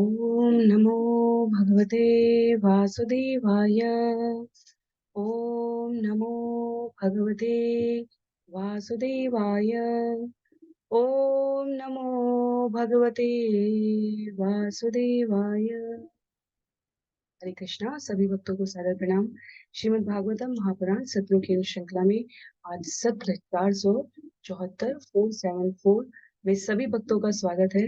ओम नमो भगवते वासुदेवाय। ओम नमो भगवते वासुदेवाय। ओम नमो भगवते वासुदेवाय। हरे कृष्णा। सभी भक्तों को सादर प्रणाम। श्रीमद् भागवतम महापुराण सत्रों की श्रृंखला में आज सत्र 474 474 में सभी भक्तों का स्वागत है।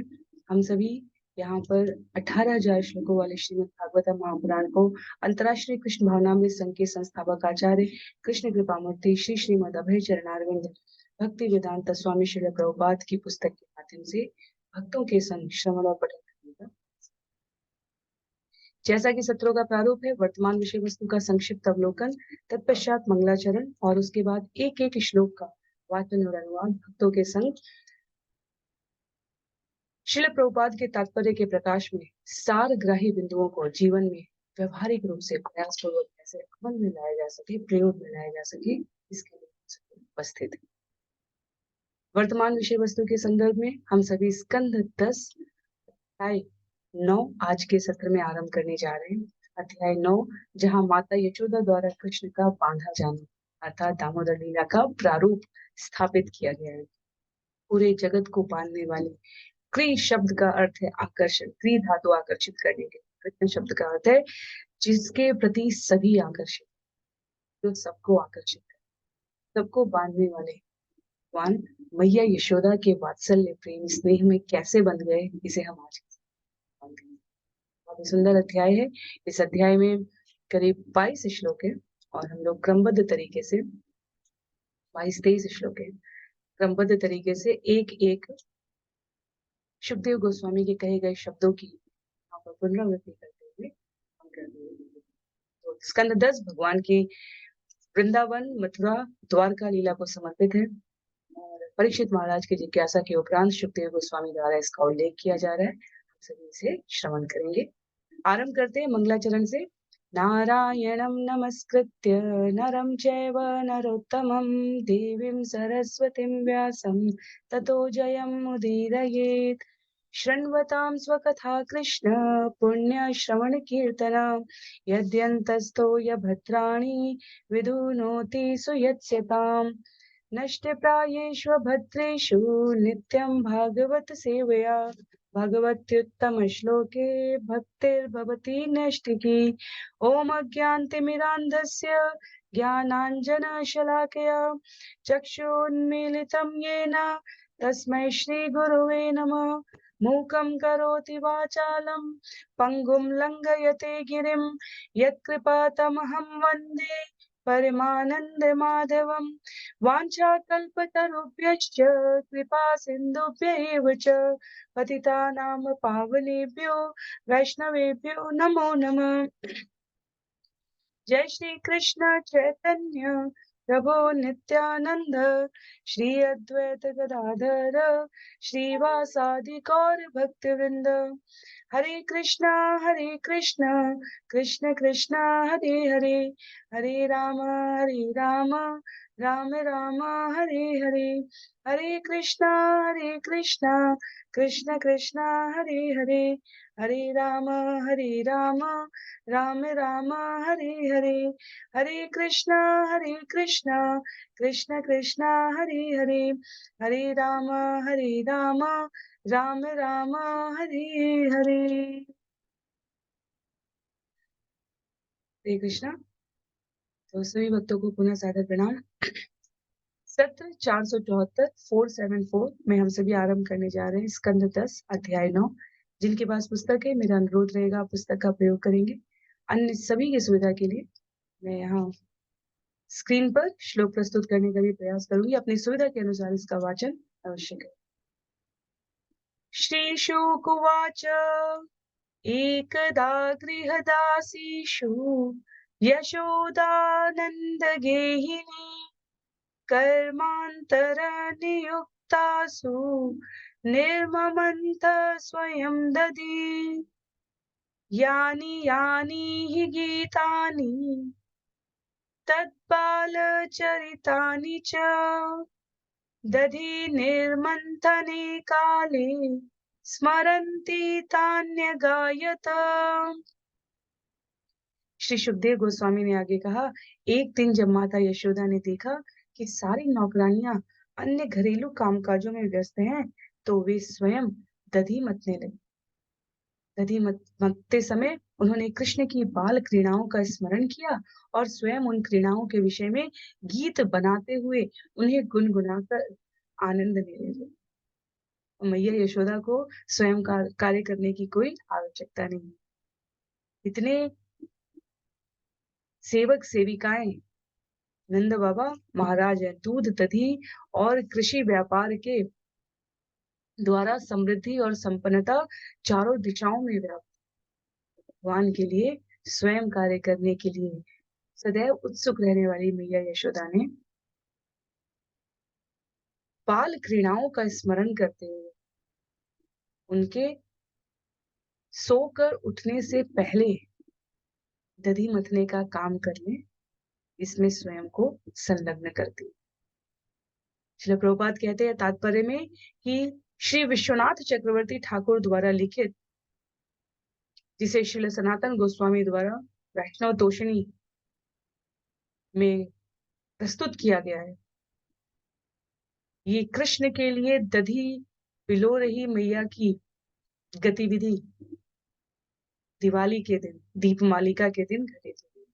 हम सभी यहाँ पर 18,000 श्लोकों वाले श्रीमद् भागवतम महापुराण को अंतर्राष्ट्रीय कृष्ण भावनामृत संघ के संस्थापक आचार्य कृष्ण कृपामूर्ति श्री श्रीमद् अभय चरणारविंद भक्ति वेदांत स्वामी श्रील प्रभुपाद की पुस्तक के माध्यम से भक्तों के संग श्रवण और पठन करने का। जैसा कि सत्रों का प्रारूप है, वर्तमान विषय वस्तु का संक्षिप्त अवलोकन, तत्पश्चात मंगलाचरण और उसके बाद एक एक श्लोक का वाचन और अनुवाद भक्तों के संग श्रील प्रभुपाद के तात्पर्य के प्रकाश में सारग्राही बिंदुओं को जीवन में व्यवहारिक रूप से प्रयास पूर्वक कैसे अमल में लाया जा सके, प्रयोग में लाया जा सके, इसके लिए उपस्थित है। वर्तमान विषय वस्तु के संदर्भ में हम सभी स्कंद 10 अध्याय 9 आज के सत्र में आरंभ करने जा रहे हैं। अध्याय 9, जहां माता यशोदा द्वारा कृष्ण का बांधा जाना अर्थात दामोदर लीला का प्रारूप स्थापित किया गया है। पूरे जगत को बांधने वाले क्री शब्द का अर्थ है आकर्षण, क्री धातु आकर्षित करने के। कृष्ण शब्द का अर्थ है जिसके प्रति सभी आकर्षित, जो सबको आकर्षित करे, सबको बांधने वाले भगवान मैया यशोदा के वात्सल्य प्रेम स्नेह में कैसे बंध गए, इसे हम आज बहुत सुंदर अध्याय है। इस अध्याय में करीब 22 श्लोक है और हम लोग क्रमबद्ध तरीके से 22-23 श्लोक है, क्रमबद्ध तरीके से एक एक सुखदेव गोस्वामी के कहे गए शब्दों की यहाँ पर पुनरावृत्ति करते हुए हम कर रहे हैं। तो स्कंद 10 भगवान की वृंदावन मथुरा द्वारका लीला को समर्पित है और परीक्षित महाराज की जिज्ञासा के उपरांत सुखदेव गोस्वामी द्वारा इसका उल्लेख किया जा रहा है। हम सभी इसे श्रवण करेंगे। आरंभ करते हैं मंगलाचरण से। नारायणं नमस्कृत्य नरं चैव नरोत्तमं देवीं सरस्वतीं व्यासं ततो जयमुदीरयेत्। शृण्वतां स्वकथा कृष्ण पुण्यश्रवणकीर्तना यद्यन्तस्थो यभद्राणि विधुनोति सुयत्स्यताम्। नष्टप्रायेषु भद्रेषु नित्यं भागवत सेवया भगवत्युत्तमश्लोके भक्तिर्भवति नैष्टिकी। ॐ अज्ञानतिमिरान्धस्य ज्ञानाञ्जनशलाकया चक्षुन्मीलितं येन तस्मै श्रीगुरुवे नमः। मूकं करोति वाचालं पङ्गुं लङ्घयते गिरिं यत्कृपातमहं वन्दे परमानन्दमाधवम्। वाञ्छाकल्पतरुभ्यश्च कृपा सिन्धुभ्य एव च पतितानां पावनेभ्यो वैष्णवेभ्यो नमो नमः। जय श्री कृष्ण चैतन्य प्रभु नित्यानंद श्री अद्वैत गदाधर श्रीवासादि गौर भक्तवृंद। हरे कृष्णा कृष्ण कृष्णा हरे हरे, हरे राम राम राम हरे हरे। हरे कृष्णा कृष्ण कृष्णा हरे हरे, हरे राम राम राम हरे हरे। हरे कृष्णा कृष्ण कृष्णा हरे हरे, हरे राम राम राम हरे हरे। हरे कृष्णा। तो सभी भक्तों को पुनः सादर प्रणाम। सत्र 474 474 में हम सभी आरंभ करने जा रहे हैं स्कंद 10 अध्याय 9। जिनके पास पुस्तक है, मेरा अनुरोध रहेगा पुस्तक का प्रयोग करेंगे। अन्य सभी की सुविधा के लिए मैं यहाँ स्क्रीन पर श्लोक प्रस्तुत करने का भी प्रयास करूंगी। अपनी सुविधा के अनुसार इसका वाचन अवश्य करें। श्री शुक उवाच एकदा गृहदासीषु यशोदानंद गेहिनी कर्मान्तरनियुक्तासु निर्ममन्त स्वयं ददि। यानि यानि हि गीतानि तद्बालचरितानि च दधि निर्मन्थने काले स्मरन्ति तान्यगायत। श्री सुखदेव गोस्वामी ने आगे कहा, एक दिन जब माता यशोदा ने देखा कि सारी नौकरानियां अन्य घरेलू कामकाजों में व्यस्त हैं, तो वे स्वयं दधी मतने लगी। मथते समय उन्होंने कृष्ण की बाल क्रीड़ाओं का स्मरण किया और स्वयं उन क्रीड़ाओं के विषय में गीत बनाते हुए उन्हें गुनगुनाकर आनंद लेने लगे। मैया यशोदा को स्वयं कार्य करने की कोई आवश्यकता नहीं। इतने सेवक सेविकाएं नंद बाबा महाराज है। दूध दधी और कृषि व्यापार के द्वारा समृद्धि और संपन्नता चारों दिशाओं में व्याप्त। भगवान के लिए स्वयं कार्य करने के लिए सदैव उत्सुक रहने वाली मैया यशोदा ने बाल क्रीड़ाओं का स्मरण करते हुए उनके सोकर उठने से पहले दधी मथने का काम करने, इसमें स्वयं को संलग्न करती। श्रील प्रभुपाद कहते हैं तात्पर्य में कि श्री विश्वनाथ चक्रवर्ती ठाकुर द्वारा लिखित, जिसे श्रील सनातन गोस्वामी द्वारा वैष्णव तोषणी में प्रस्तुत किया गया है, ये कृष्ण के लिए दधी पिलो रही मैया की गतिविधि दिवाली के दिन, दीपमालिका के दिन घटित हुई।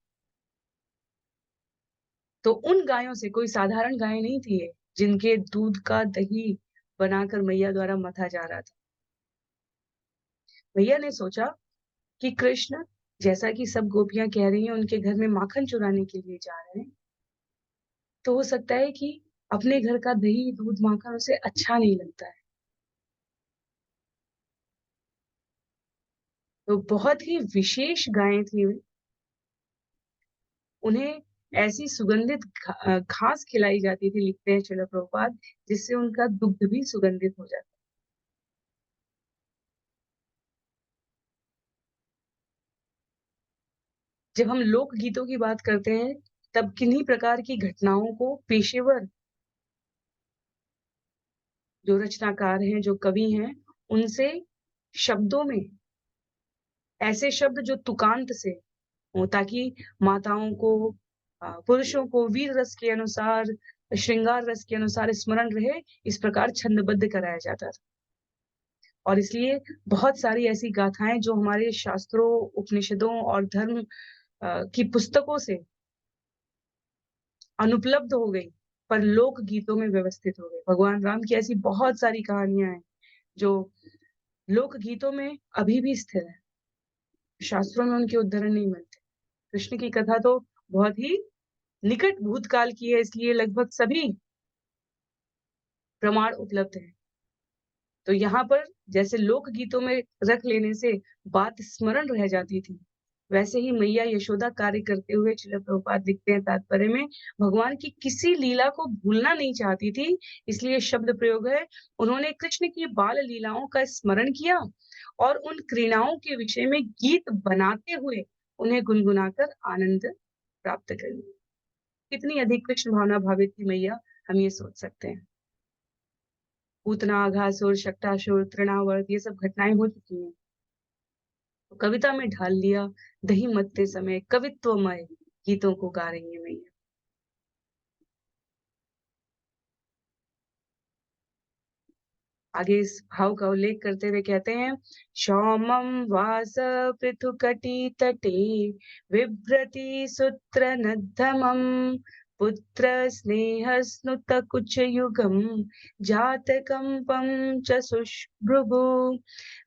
तो उन गायों से, कोई साधारण गाय नहीं थी ये, जिनके दूध का दही बनाकर मैया द्वारा मथा जा रहा था। मैया ने सोचा कि कृष्ण, जैसा कि सब गोपियां कह रही हैं, उनके घर में माखन चुराने के लिए जा रहे हैं, तो हो सकता है कि अपने घर का दही दूध माखन उसे अच्छा नहीं लगता है। तो बहुत ही विशेष गायें थी, उन्हें ऐसी सुगंधित घास खिलाई जाती थी, लिखते हैं श्रील प्रभुपाद, जिससे उनका दुग्ध भी सुगंधित हो जाता। जब हम लोक गीतों की बात करते हैं, तब किन्हीं प्रकार की घटनाओं को पेशेवर जो रचनाकार हैं, जो कवि हैं, उनसे शब्दों में ऐसे शब्द जो तुकांत से हो, ताकि माताओं को, पुरुषों को वीर रस के अनुसार, श्रृंगार रस के अनुसार स्मरण रहे, इस प्रकार छंदबद्ध कराया जाता था। और इसलिए बहुत सारी ऐसी गाथाएं जो हमारे शास्त्रों, उपनिषदों और धर्म की पुस्तकों से अनुपलब्ध हो गई, पर लोक गीतों में व्यवस्थित हो गई। भगवान राम की ऐसी बहुत सारी कहानियां हैं जो लोक गीतों में अभी भी स्थिर है, शास्त्रों में उनके उद्धरण नहीं मिलते। कृष्ण की कथा तो बहुत ही निकट भूतकाल की है, इसलिए लगभग सभी प्रमाण उपलब्ध हैं। तो यहाँ पर जैसे लोक गीतों में रख लेने से बात स्मरण रह जाती थी, वैसे ही मैया यशोदा कार्य करते हुए श्रील प्रभुपाद लिखते हैं तात्पर्य में, भगवान की किसी लीला को भूलना नहीं चाहती थी, इसलिए शब्द प्रयोग है, उन्होंने कृष्ण की बाल लीलाओं का स्मरण किया और उन क्रीड़ाओं के विषय में गीत बनाते हुए उन्हें गुनगुनाकर आनंद प्राप्त कर लिया। कितनी अधिक कृष्ण भावना भावित थी मैया, हम ये सोच सकते हैं। पूतना, अघासुर, शक्टासुर, तृणावर्त, ये सब घटनाएं हो चुकी हैं, तो कविता में ढाल लिया। दही मथते समय कवित्वमय गीतों को गा रही है मैया। आगे इस भाव का उल्लेख करते हुए कहते हैं, शौमम वास पृथुकटी तटे विभ्रति सूत्र नद्धमम पुत्र स्नेह स्नुत कुच युगम जातकंपम च सुश्रुभु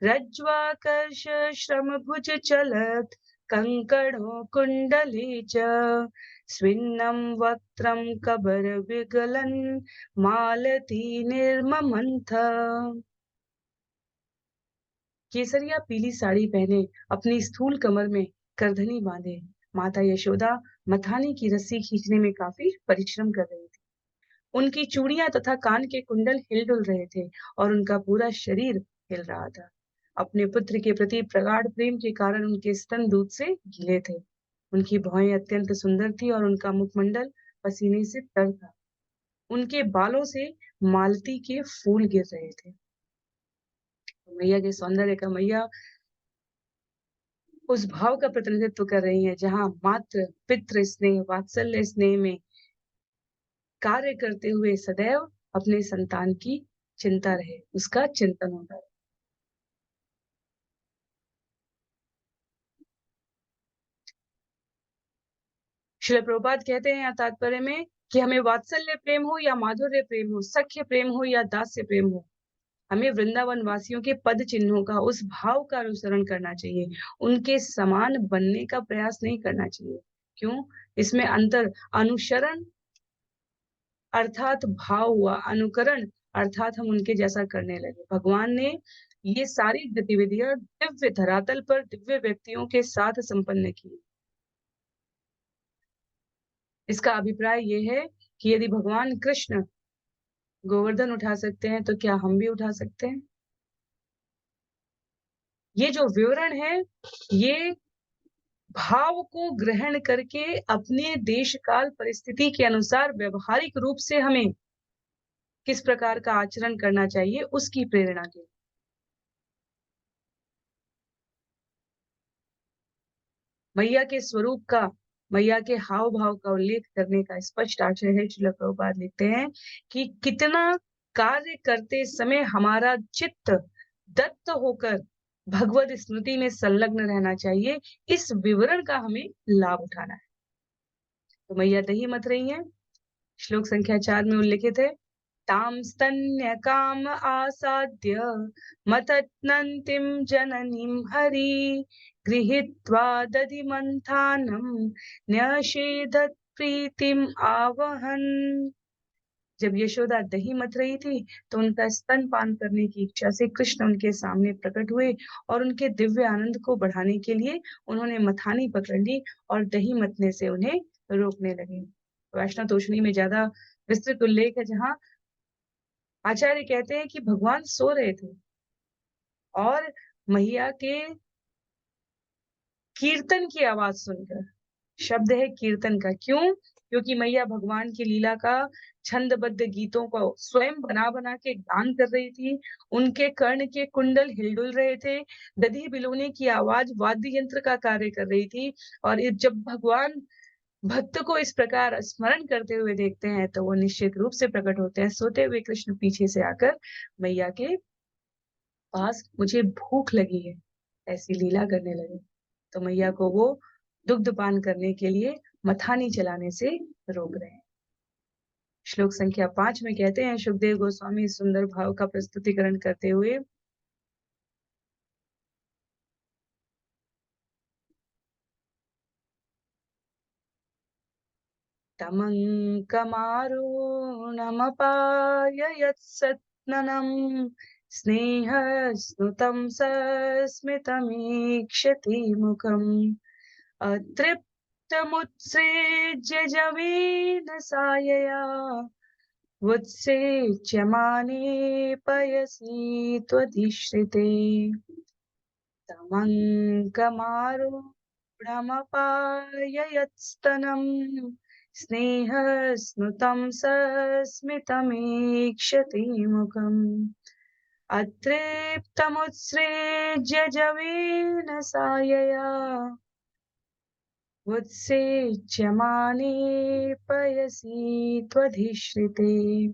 रज्ज्वाकर्ष श्रम भुज चलत कंकणो कुंडले च स्विन्नं वक्त्रं कबर विगलन मालती निर्ममंथ। केसरिया पीली साड़ी पहने अपनी स्थूल कमर में करधनी बांधे माता यशोदा मथानी की रस्सी खींचने में काफी परिश्रम कर रही थी। उनकी चूड़ियां तथा कान के कुंडल हिल-डुल रहे थे और उनका पूरा शरीर हिल रहा था। अपने पुत्र के प्रति प्रगाढ़ प्रेम के कारण उनके स्तन दूध से गीले थे। उनकी भौहें अत्यंत सुंदर थी और उनका मुखमंडल पसीने से तर था। उनके बालों से मालती के फूल गिर रहे थे। मैया के सौंदर्य का मैया उस भाव का प्रतिनिधित्व कर रही हैं जहाँ मातृ पितृ स्नेह वात्सल्य स्नेह में कार्य करते हुए सदैव अपने संतान की चिंता रहे, उसका चिंतन होता है। श्रील प्रभुपाद कहते हैं यहाँ तात्पर्य में कि हमें वात्सल्य प्रेम हो या माधुर्य प्रेम हो, सख्य प्रेम हो या दास्य प्रेम हो, हमें वृंदावन वासियों के पद चिन्हों का उस भाव का अनुसरण करना चाहिए, उनके समान बनने का प्रयास नहीं करना चाहिए। क्यों? इसमें अंतर अनुसरण अर्थात भाव हुआ, अनुकरण अर्थात हम उनके जैसा करने लगे। भगवान ने ये सारी गतिविधियां दिव्य धरातल पर दिव्य व्यक्तियों के साथ संपन्न की। इसका अभिप्राय ये है कि यदि भगवान कृष्ण गोवर्धन उठा सकते हैं तो क्या हम भी उठा सकते हैं? ये जो विवरण है, ये भाव को ग्रहण करके अपने देश काल परिस्थिति के अनुसार व्यवहारिक रूप से हमें किस प्रकार का आचरण करना चाहिए उसकी प्रेरणा के। मैया के स्वरूप का, मैया के हाव भाव का उल्लेख करने का स्पष्ट आशय है। श्रील प्रभुपाद लिखते हैं कि कितना कार्य करते समय हमारा चित्त दत्त होकर भगवत स्मृति में संलग्न रहना चाहिए, इस विवरण का हमें लाभ उठाना है। तो मैया दही मत रही हैं। श्लोक संख्या 4 में उल्लिखित है, तां स्तन्यकाम आसाद्य मतत्नन्तीं जननीं हरि गृहीत्वा दधिमन्थानं न्यषेधत् प्रीतिम् आवहन्। जब यशोदा दही मथ रही थी तो उनका स्तन पान करने की इच्छा से कृष्ण उनके सामने प्रकट हुए और उनके दिव्य आनंद को बढ़ाने के लिए उन्होंने मथानी पकड़ ली और दही मतने से उन्हें रोकने लगे। वैष्णव तोषणी में ज्यादा विस्तृत उल्लेख है जहाँ आचार्य कहते हैं कि भगवान सो रहे थे और मैया के कीर्तन की आवाज सुनकर, शब्द है कीर्तन का, क्यों? क्योंकि मैया भगवान की लीला का छंदबद्ध गीतों को स्वयं बना बना के गान कर रही थी। उनके कर्ण के कुंडल हिलडुल रहे थे, दधी बिलोने की आवाज वाद्य यंत्र का कार्य कर रही थी। और जब भगवान भक्त को इस प्रकार स्मरण करते हुए देखते हैं तो वो निश्चित रूप से प्रकट होते हैं। सोते हुए कृष्ण पीछे से आकर मैया के पास, मुझे भूख लगी है, ऐसी लीला करने लगे। तो मैया को वो दुग्ध पान करने के लिए मथानी चलाने से रोक रहे हैं। श्लोक संख्या 5 में कहते हैं, सुखदेव गोस्वामी सुंदर भाव का प्रस्तुतिकरण करते हुए, तमङ्कमारुणमपाययत्सत्ननं स्नेहस्नुतं सस्मितमीक्षति मुखम् अतृप्तमुत्सृज्य जवेन सायया वुत्सेच्यमाने पयसि त्वधिश्रिते। तमङ्कमारुढमपाययत्स्तनम् स्नेहस्नुतं सस्मितमीक्षति मुखम् अतृप्तमुत्सृज्य जवेन सायया वुत्सेच्यमाने पयसि त्वधिश्रिते।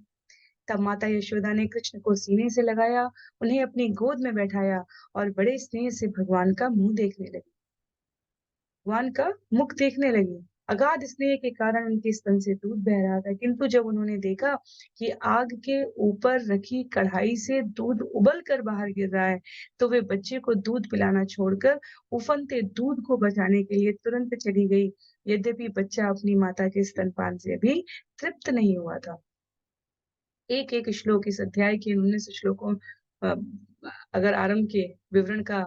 तब माता यशोदा ने कृष्ण को सीने से लगाया, उन्हें अपनी गोद में बैठाया और बड़े स्नेह से भगवान का मुंह देखने लगी, भगवान का मुख देखने लगी। अगाध स्नेह के कारण उनके स्तन से दूध बह रहा था, किंतु जब उन्होंने देखा कि आग के ऊपर रखी कढ़ाई से दूध उबल कर बाहर गिर रहा है, तो वे बच्चे को दूध पिलाना छोड़कर उफनते दूध को बचाने के लिए तुरंत चली गई। यद्यपि बच्चा अपनी माता के स्तनपान से भी तृप्त नहीं हुआ था। एक एक श्लोक इस अध्याय के 19 श्लोकों अगर आरंभ के विवरण का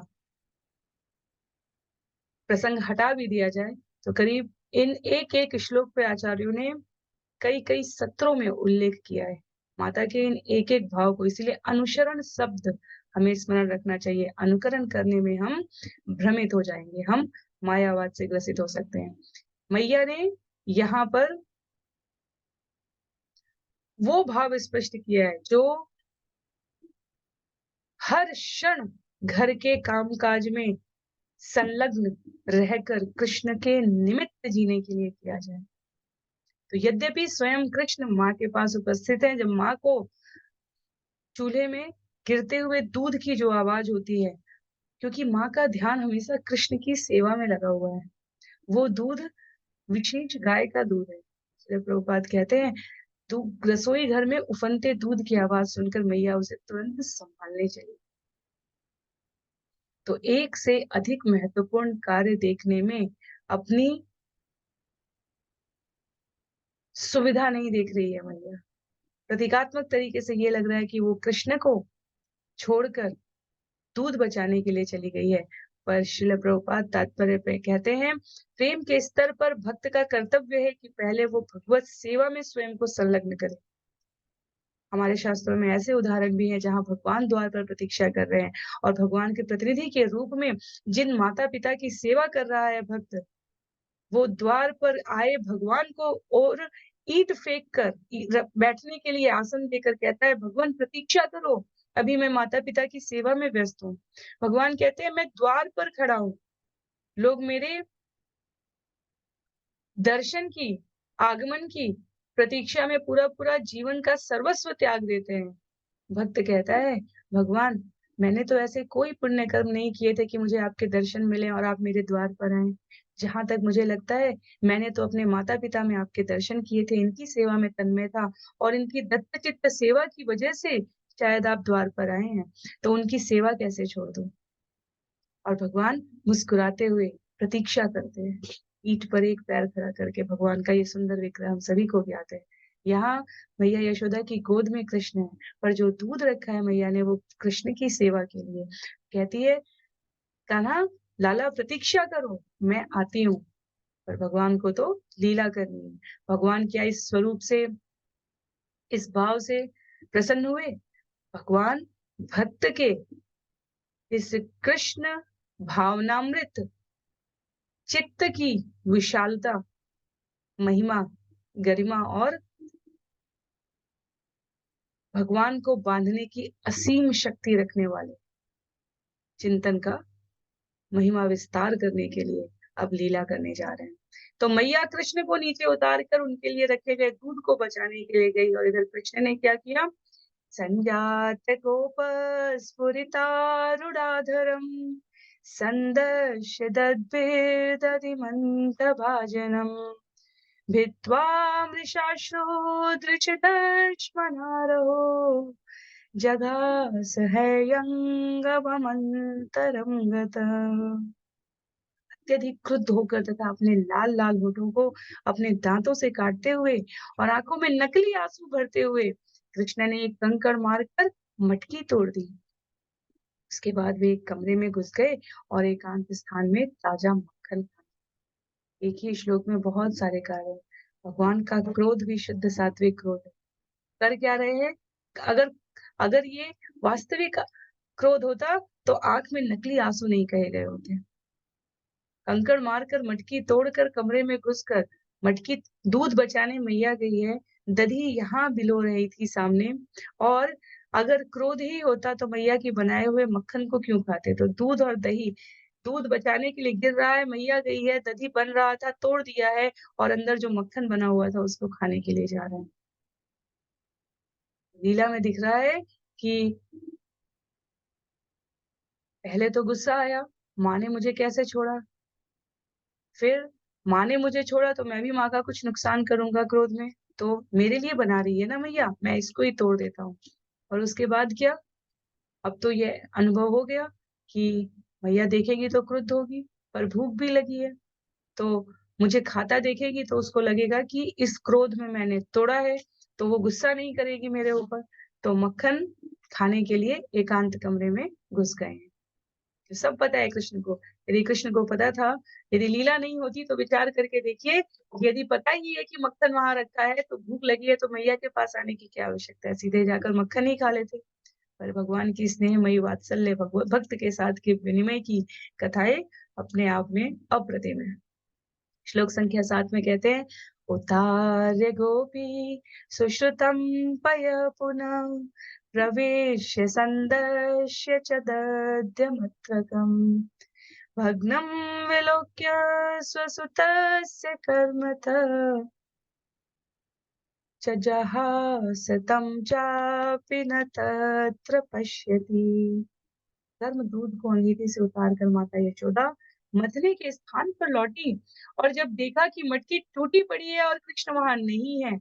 प्रसंग हटा भी दिया जाए तो करीब इन एक एक श्लोक पे आचार्यों ने कई कई सत्रों में उल्लेख किया है माता के इन एक एक भाव को। इसीलिए अनुसरण शब्द हमें स्मरण रखना चाहिए। अनुकरण करने में हम भ्रमित हो जाएंगे, हम मायावाद से ग्रसित हो सकते हैं। मैया ने यहाँ पर वो भाव स्पष्ट किया है जो हर क्षण घर के कामकाज में संलग्न रहकर कृष्ण के निमित्त जीने के लिए किया जाए। तो यद्यपि स्वयं कृष्ण माँ के पास उपस्थित हैं, जब माँ को चूल्हे में गिरते हुए दूध की जो आवाज होती है, क्योंकि माँ का ध्यान हमेशा कृष्ण की सेवा में लगा हुआ है। वो दूध विशेष गाय का दूध है। श्रील प्रभुपाद कहते हैं, रसोई घर में उफनते दूध की आवाज सुनकर मैया उसे तुरंत संभालने चली। तो एक से अधिक महत्वपूर्ण कार्य देखने में अपनी सुविधा नहीं देख रही है मैया। प्रतीकात्मक तरीके से ये लग रहा है कि वो कृष्ण को छोड़कर दूध बचाने के लिए चली गई है। पर श्रील प्रभुपाद तात्पर्य पे कहते हैं, प्रेम के स्तर पर भक्त का कर्तव्य है कि पहले वो भगवत सेवा में स्वयं को संलग्न करे। हमारे शास्त्रों में ऐसे उदाहरण भी हैं जहाँ भगवान द्वार पर प्रतीक्षा कर रहे हैं और भगवान के प्रतिनिधि के रूप में जिन माता-पिता की सेवा कर रहा है भक्त, वो द्वार पर आए भगवान को और ईंट फेंक कर बैठने के लिए आसन देकर कहता है, भगवान प्रतीक्षा करो, अभी मैं माता-पिता की सेवा में व्यस्त हूँ। भगवान कहते हैं, मैं द्वार पर खड़ा हूँ, लोग मेरे दर्शन की, आगमन की प्रतीक्षा में पूरा-पूरा जीवन का सर्वस्व त्याग देते हैं। भक्त कहता है, भगवान मैंने तो ऐसे कोई पुण्य कर्म नहीं किए थे कि मुझे आपके दर्शन मिले और आप मेरे द्वार पर आएँ। जहाँ तक मुझे लगता है, मैंने तो अपने माता-पिता में आपके दर्शन किए थे, इनकी सेवा में तन्मय था और इनकी दत्तचित्त सेवा की वजह से शायद आप द्वार पर आए हैं, तो उनकी सेवा कैसे छोड़ दूँ? और भगवान मुस्कुराते हुए प्रतीक्षा करते हैं। ईंट पर एक पैर खड़ा करके भगवान का ये सुंदर विग्रह हम सभी को ज्ञात है। यहाँ मैया यशोदा की गोद में कृष्ण है, पर जो दूध रखा है मैया ने वो कृष्ण की सेवा के लिए। कहती है, कान्हा लाला प्रतीक्षा करो, मैं आती हूँ। पर भगवान को तो लीला करनी है। भगवान क्या इस स्वरूप से, इस भाव से प्रसन्न हुए? भगवान भक्त के इस कृष्ण भावनामृत चित्त की विशालता, महिमा, गरिमा और भगवान को बाँधने की असीम शक्ति रखने वाले चिंतन का महिमा विस्तार करने के लिए अब लीला करने जा रहे हैं। तो मैया कृष्ण को नीचे उतार कर उनके लिए रखे गए दूध को बचाने के लिए गई और इधर कृष्ण ने क्या किया? संजात गोप स्फुरितारुणाधरम् सन्दर्श्य दद्भिर्दधिमन्तभाजनम् भित्त्वा मृषाश्रुधृषितश्मनारहो जगास हैयंगवमंतरं गतः। अत्यधिक क्रुद्ध होकर तथा अपने लाल-लाल होठों को अपने दांतों से काटते हुए और आंखों में नकली आंसू भरते हुए कृष्ण ने एक कंकड़ मारकर मटकी तोड़ दी। उसके बाद वे एक कमरे में घुस गए और एकांत स्थान में ताजा मक्खन खाया। एक ही श्लोक में बहुत सारे कार्य हैं। भगवान का क्रोध भी शुद्ध सात्विक क्रोध है। कर क्या रहे हैं? अगर अगर ये वास्तविक क्रोध होता तो आंख में नकली आंसू नहीं कहे गए होते। कंकड़ मारकर मटकी तोड़कर कमरे में घुसकर मटकी दूध बचाने मैया गई है। दधी यहाँ बिलो रही थी सामने और अगर क्रोध ही होता तो मैया के बनाए हुए मक्खन को क्यों खाते? तो दूध और दही, दूध बचाने के लिए गिर रहा है, मैया गई है, दधी बन रहा था, तोड़ दिया है और अंदर जो मक्खन बना हुआ था उसको खाने के लिए जा रहे हैं। लीला में दिख रहा है कि पहले तो गुस्सा आया, माँ ने मुझे कैसे छोड़ा? फिर माँ ने मुझे छोड़ा तो मैं भी माँ का कुछ नुकसान करूँगा क्रोध में, तो मेरे लिए बना रही है ना मैया, मैं इसको ही तोड़ देता हूँ। और उसके बाद क्या? अब तो ये अनुभव हो गया कि मैया देखेगी तो क्रुद्ध होगी, पर भूख भी लगी है, तो मुझे खाता देखेगी तो उसको लगेगा कि इस क्रोध में मैंने तोड़ा है, तो वो गुस्सा नहीं करेगी मेरे ऊपर। तो मक्खन खाने के लिए एकांत कमरे में घुस गए हैं। तो सब पता है कृष्ण को। यदि कृष्ण को पता था, यदि लीला नहीं होती तो विचार करके देखिए, यदि पता ही है कि मक्खन वहाँ रखा है, तो भूख लगी है तो मैया के पास आने की क्या आवश्यकता है? सीधे जाकर मक्खन ही खा लेते। पर भगवान की स्नेहमयी वात्सल्य भक्त के साथ के विनिमय की कथाएँ अपने आप में अप्रतिम है। श्लोक संख्या 7 में कहते हैं, उतार्य गोपी सुश्रुतं पय पुनः प्रवेश्य सन्दर्श्य च दध्यमत्रकम् भग्नं विलोक्य स्वसुतस्य कर्मतः च जहास तं चापि न तत्र पश्यति। गर्म दूध को अंगीठी से उतार कर माता यशोदा मथने के स्थान पर लौटी और जब देखा कि मटकी टूटी पड़ी है और कृष्ण वहां नहीं है,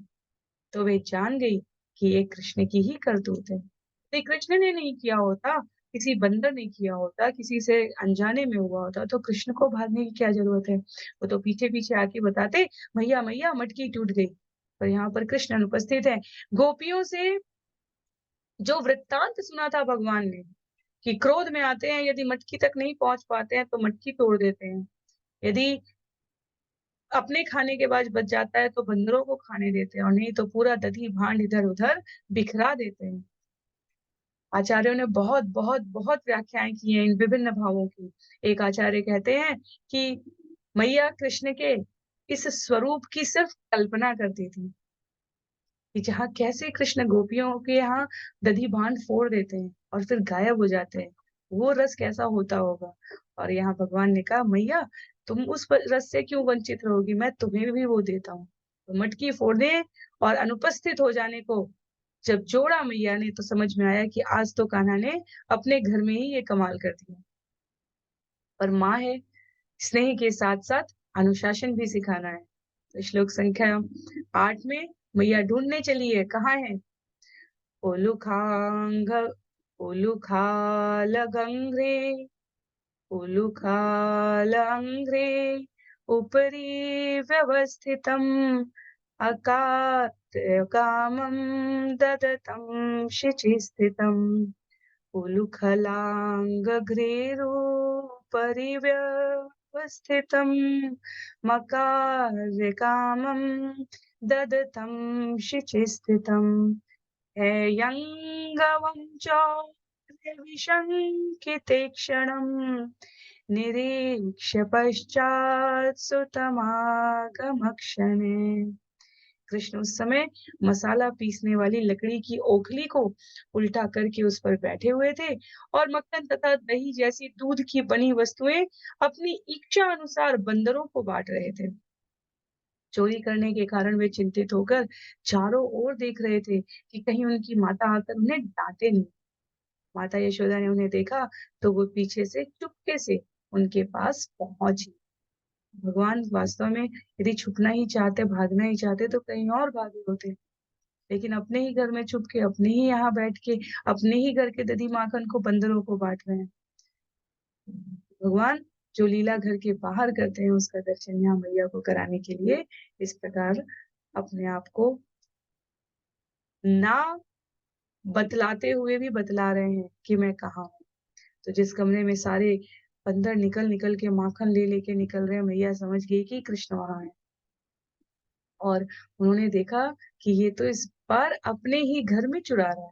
तो वे जान गई कि ये कृष्ण की ही करतूत है। यदि कृष्ण ने नहीं किया होता, किसी बंदर ने किया होता, किसी से अनजाने में हुआ होता, तो कृष्ण को भागने की क्या जरूरत है? वो तो पीछे पीछे आके बताते, मैया मैया मटकी टूट गई। पर यहाँ पर कृष्ण अनुपस्थित है। गोपियों से जो वृत्तांत सुना था भगवान ने कि क्रोध में आते हैं, यदि मटकी तक नहीं पहुंच पाते हैं तो मटकी तोड़ देते हैं। यदि अपने खाने के बाद बच जाता है तो बंदरों को खाने देते हैं और नहीं तो पूरा दधी भांड इधर उधर बिखरा देते हैं। आचार्यों ने बहुत बहुत बहुत व्याख्याएं की हैं इन विभिन्न भावों की। एक आचार्य कहते हैं कि मैया कृष्ण के इस स्वरूप की सिर्फ कल्पना करती थी कि जहाँ कैसे कृष्ण गोपियों के यहाँ दधी भांड फोड़ देते हैं और फिर गायब हो जाते हैं, वो रस कैसा होता होगा। और यहाँ भगवान ने कहा मैया तुम उस रस से क्यों वंचित रहोगी, मैं तुम्हें भी वो देता हूँ। तो मटकी फोड़ने और अनुपस्थित हो जाने को जब जोड़ा मैया ने तो समझ में आया कि आज तो कान्हा ने अपने घर में ही ये कमाल कर दिया। पर माँ है, स्नेह के साथ साथ अनुशासन भी सिखाना है। तो श्लोक संख्या 8 में मैया ढूंढने चली है, कहाँ है? उलुखांग उलुखालगंघ्रे उलुखालंघ्रे उपरि व्यवस्थितम् अकार्यकामं ददतं शिचिस्थितम् उलुखलाङ्घ्रेरुपरि व्यवस्थितं मकार्यकामं ददतं शिचिस्थितम् हेयङ्गवं चौर्यविशङ्किते क्षणम् निरीक्ष्य पश्चात् सुतमागमक्षणे। कृष्ण उस समय मसाला पीसने वाली लकड़ी की ओखली को उल्टा करके उस पर बैठे हुए थे और मक्खन तथा दही जैसी दूध की बनी वस्तुएं अपनी इच्छा अनुसार बंदरों को बांट रहे थे। चोरी करने के कारण वे चिंतित होकर चारों ओर देख रहे थे कि कहीं उनकी माता आकर उन्हें डांटे नहीं। माता यशोदा ने उन्हें देखा तो वो पीछे से चुपके से उनके पास पहुंची। भगवान वास्तव में यदि छुपना ही चाहते, भागना ही चाहते तो कहीं और भागे होते, लेकिन अपने ही घर में छुप के, अपने ही यहाँ बैठ के, अपने ही घर के दधी माखन को बंदरों को बांट रहे हैं। भगवान जो लीला घर के बाहर करते हैं उसका दर्शन यहाँ मैया को कराने के लिए इस प्रकार अपने आप को ना बतलाते हुए भी बतला रहे हैं कि मैं कहाँ हूँ। तो जिस कमरे में सारे बंदर निकल निकल के माखन ले लेके निकल रहे हैं, मैया समझ गई कि कृष्ण वहां है और उन्होंने देखा कि ये तो इस बार अपने ही घर में चुरा रहा है।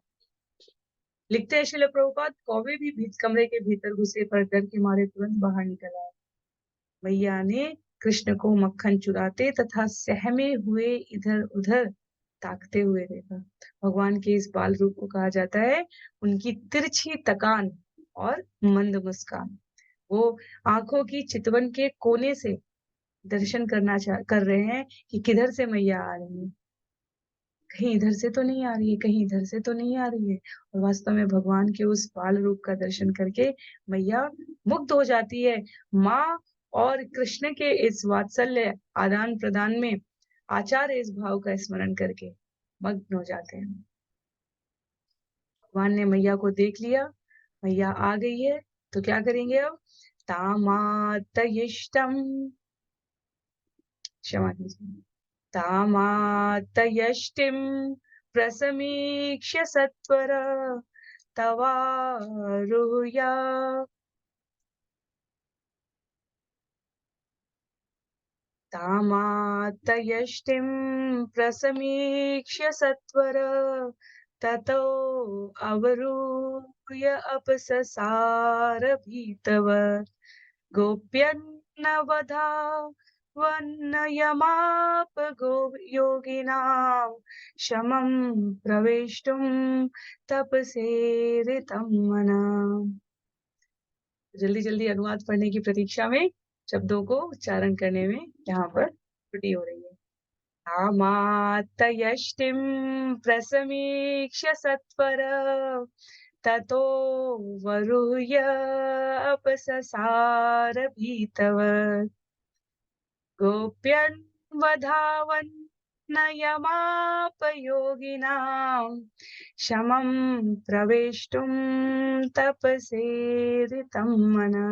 लिखते हैं श्रील प्रभुपाद, कौवे भी कमरे के भीतर घुसे पर डर के मारे तुरंत बाहर निकल आए। मैया ने कृष्ण को मक्खन चुराते तथा सहमे हुए इधर उधर ताकते हुए देखा। भगवान के इस बाल रूप को कहा जाता है उनकी तिरछी तकान और मंद मुस्कान। वो आंखों की चितवन के कोने से दर्शन कर रहे हैं कि किधर से मैया आ रही है, कहीं इधर से तो नहीं आ रही है, कहीं इधर से तो नहीं आ रही है। और वास्तव में भगवान के उस बाल रूप का दर्शन करके मैया मुग्ध हो जाती है। माँ और कृष्ण के इस वात्सल्य आदान प्रदान में आचार्य इस भाव का स्मरण करके मग्न हो जाते हैं। भगवान ने मैया को देख लिया, मैया आ गई है, तो क्या करेंगे अब? तामातयिष्टम, क्षमा कीजिए, तामातयष्टिम प्रसमीक्ष्य सत्वर तवारुह्य तामातयष्टिं प्रसमीक्ष्य सत्वर ततो अवरुह्य अपससार भीतवत् गोप्यन्नवधा भगवन्नयमापगो योगिनां शमं प्रवेष्टुं तपसेरितं मना। जल्दी जल्दी अनुवाद पढ़ने की प्रतीक्षा में शब्दों को उच्चारण करने में यहाँ पर त्रुटि हो रही है। कामात्तयष्टिं प्रसमीक्ष्य सत्वर ततो वरुह्य अपससार भीतवत् गोप्यन्वधावन्नयमापयोगिनां शमं प्रवेष्टुं तपसेरितं मना।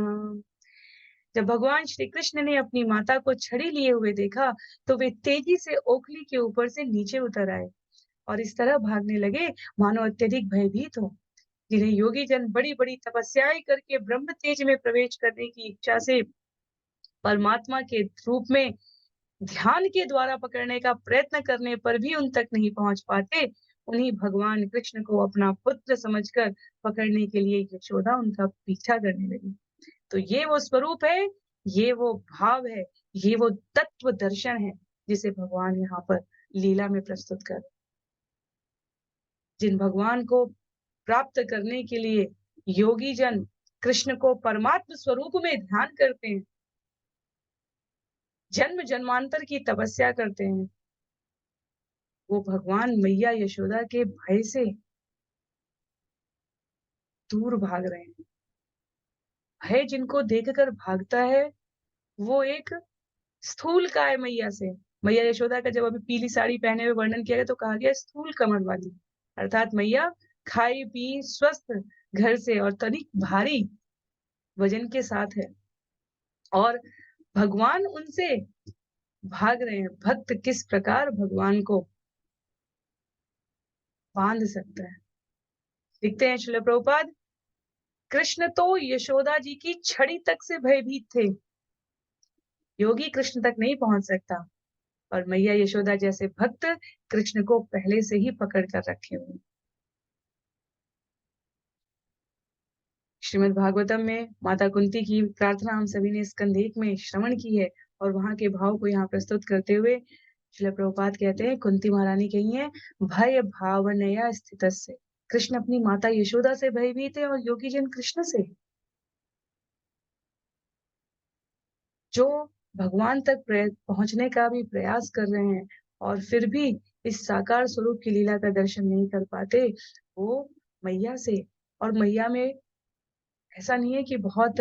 जब भगवान श्री कृष्ण ने अपनी माता को छड़ी लिए हुए देखा तो वे तेजी से ओखली के ऊपर से नीचे उतर आए और इस तरह भागने लगे मानो अत्यधिक भयभीत हो। जिन्हें योगी जन बड़ी बड़ी तपस्याएं करके ब्रह्म तेज में प्रवेश करने की इच्छा से परमात्मा के रूप में ध्यान के द्वारा पकड़ने का प्रयत्न करने पर भी उन तक नहीं पहुंच पाते, उन्हीं भगवान कृष्ण को अपना पुत्र समझकर पकड़ने के लिए यशोदा उनका पीछा करने लगी। तो ये वो स्वरूप है, ये वो भाव है, ये वो तत्व दर्शन है जिसे भगवान यहाँ पर लीला में प्रस्तुत कर। जिन भगवान को प्राप्त करने के लिए योगी जन कृष्ण को परमात्म स्वरूप में ध्यान करते हैं, जन्म जन्मांतर की तपस्या करते हैं, वो भगवान मैया यशोदा के भय से दूर भाग रहे हैं। भय जिनको देखकर भागता है वो एक स्थूल काय मैया से। मैया यशोदा का जब अभी पीली साड़ी पहने हुए वर्णन किया गया तो कहा गया स्थूल कमर वाली, अर्थात मैया खाई पी स्वस्थ घर से और तनिक भारी वजन के साथ है और भगवान उनसे भाग रहे हैं। भक्त किस प्रकार भगवान को बांध सकता है। लिखते हैं श्रील प्रभुपाद, कृष्ण तो यशोदा जी की छड़ी तक से भयभीत थे, योगी कृष्ण तक नहीं पहुंच सकता और मैया यशोदा जैसे भक्त कृष्ण को पहले से ही पकड़ कर रखे हुए। श्रीमद् भागवतम में माता कुंती की प्रार्थना हम सभी ने स्कंद 1 में श्रवण की है और वहां के भाव को यहाँ प्रस्तुत करते हुए श्रील प्रभुपाद कहते हैं, कुंती महारानी कही है, भय भावनया स्थितस्य। कृष्ण अपनी माता यशोदा से भयभीत है और योगी जन कृष्ण से, जो भगवान तक पहुंचने का भी प्रयास कर रहे हैं और फिर भी इस साकार स्वरूप की लीला का दर्शन नहीं कर पाते, वो मैया से। और मैया में ऐसा नहीं है कि बहुत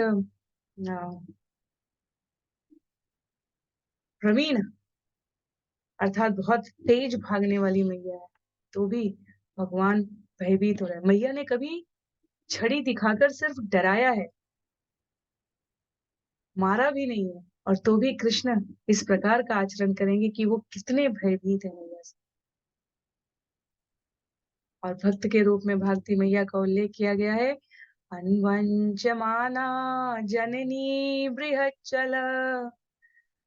प्रवीण अर्थात बहुत तेज भागने वाली मैया है, तो भी भगवान भयभीत हो रहे हैं। मैया ने कभी छड़ी दिखाकर सिर्फ डराया है, मारा भी नहीं है, और तो भी कृष्ण इस प्रकार का आचरण करेंगे कि वो कितने भयभीत है मैया से। और भक्त के रूप में भागती मैया का उल्लेख किया गया है, अन्वंचमाना जननी बृहच्चल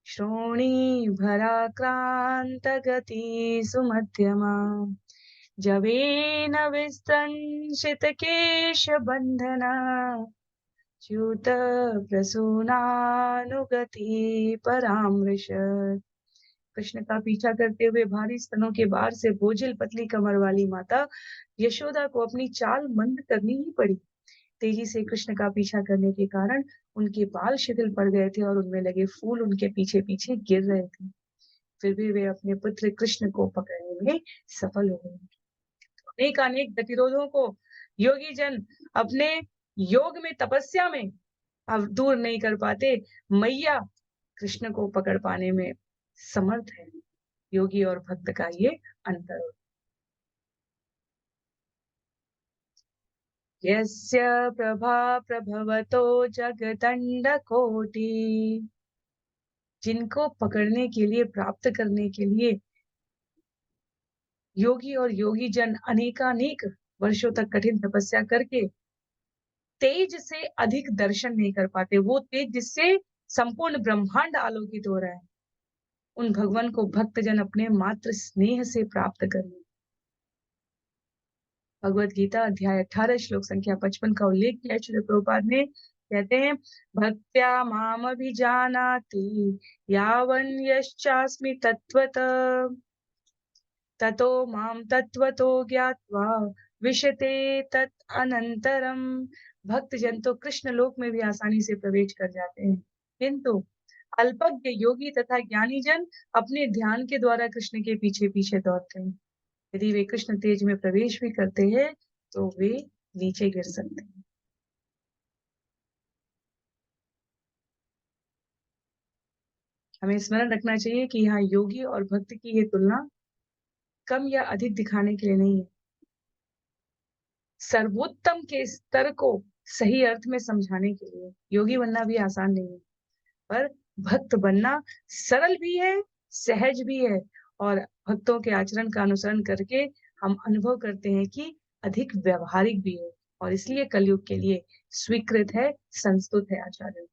श्रोणी भराक्रांत गति सुमध्यमा जवेन विस्तंशित केश बंधना च्युत प्रसूनानुगति परामृश। कृष्ण का पीछा करते हुए भारी स्तनों के बार से बोझिल पतली कमर वाली माता यशोदा को अपनी चाल मंद करनी ही पड़ी। तेजी से कृष्ण का पीछा करने के कारण उनके बाल शिथिल पड़ गए थे और उनमें लगे फूल उनके पीछे पीछे गिर रहे थे, फिर भी वे अपने पुत्र कृष्ण को पकड़ने में सफल हो गए। अनेक अनेक गतिरोधों को योगी जन अपने योग में तपस्या में अब दूर नहीं कर पाते, मैया कृष्ण को पकड़ पाने में समर्थ है। योगी और भक्त का ये अंतर। यस्य प्रभा प्रभवतो जगदंड कोटि, जिनको पकड़ने के लिए प्राप्त करने के लिए योगी और योगी जन अनेकानेक वर्षों तक कठिन तपस्या करके तेज से अधिक दर्शन नहीं कर पाते, वो तेज जिससे संपूर्ण ब्रह्मांड आलोकित हो रहा है, उन भगवान को भक्त जन अपने मात्र स्नेह से प्राप्त करें। भगवत गीता अध्याय 18 श्लोक संख्या 55 का उल्लेख किया श्री प्रभुपाद ने, कहते हैं भक्त्या मामभिजानाति यावन्यश्चास्मि तत्त्वतः ततो मां तत्त्वतो ज्ञात्वा विशते तत् अनंतरम। भक्त जन तो कृष्ण लोक में भी आसानी से प्रवेश कर जाते हैं, किंतु अल्पज्ञ योगी तथा ज्ञानी जन अपने ध्यान के द्वारा कृष्ण के पीछे पीछे दौड़ते हैं। यदि वे कृष्ण तेज में प्रवेश भी करते हैं तो वे नीचे गिर सकते हैं। हमें स्मरण रखना चाहिए कि यहाँ योगी और भक्त की ये तुलना कम या अधिक दिखाने के लिए नहीं है, सर्वोत्तम के स्तर को सही अर्थ में समझाने के लिए। योगी बनना भी आसान नहीं है, पर भक्त बनना सरल भी है, सहज भी है, और भक्तों के आचरण का अनुसरण करके हम अनुभव करते हैं कि अधिक व्यवहारिक भी है, और इसलिए कलयुग के लिए स्वीकृत है, संस्तुत है आचार्य।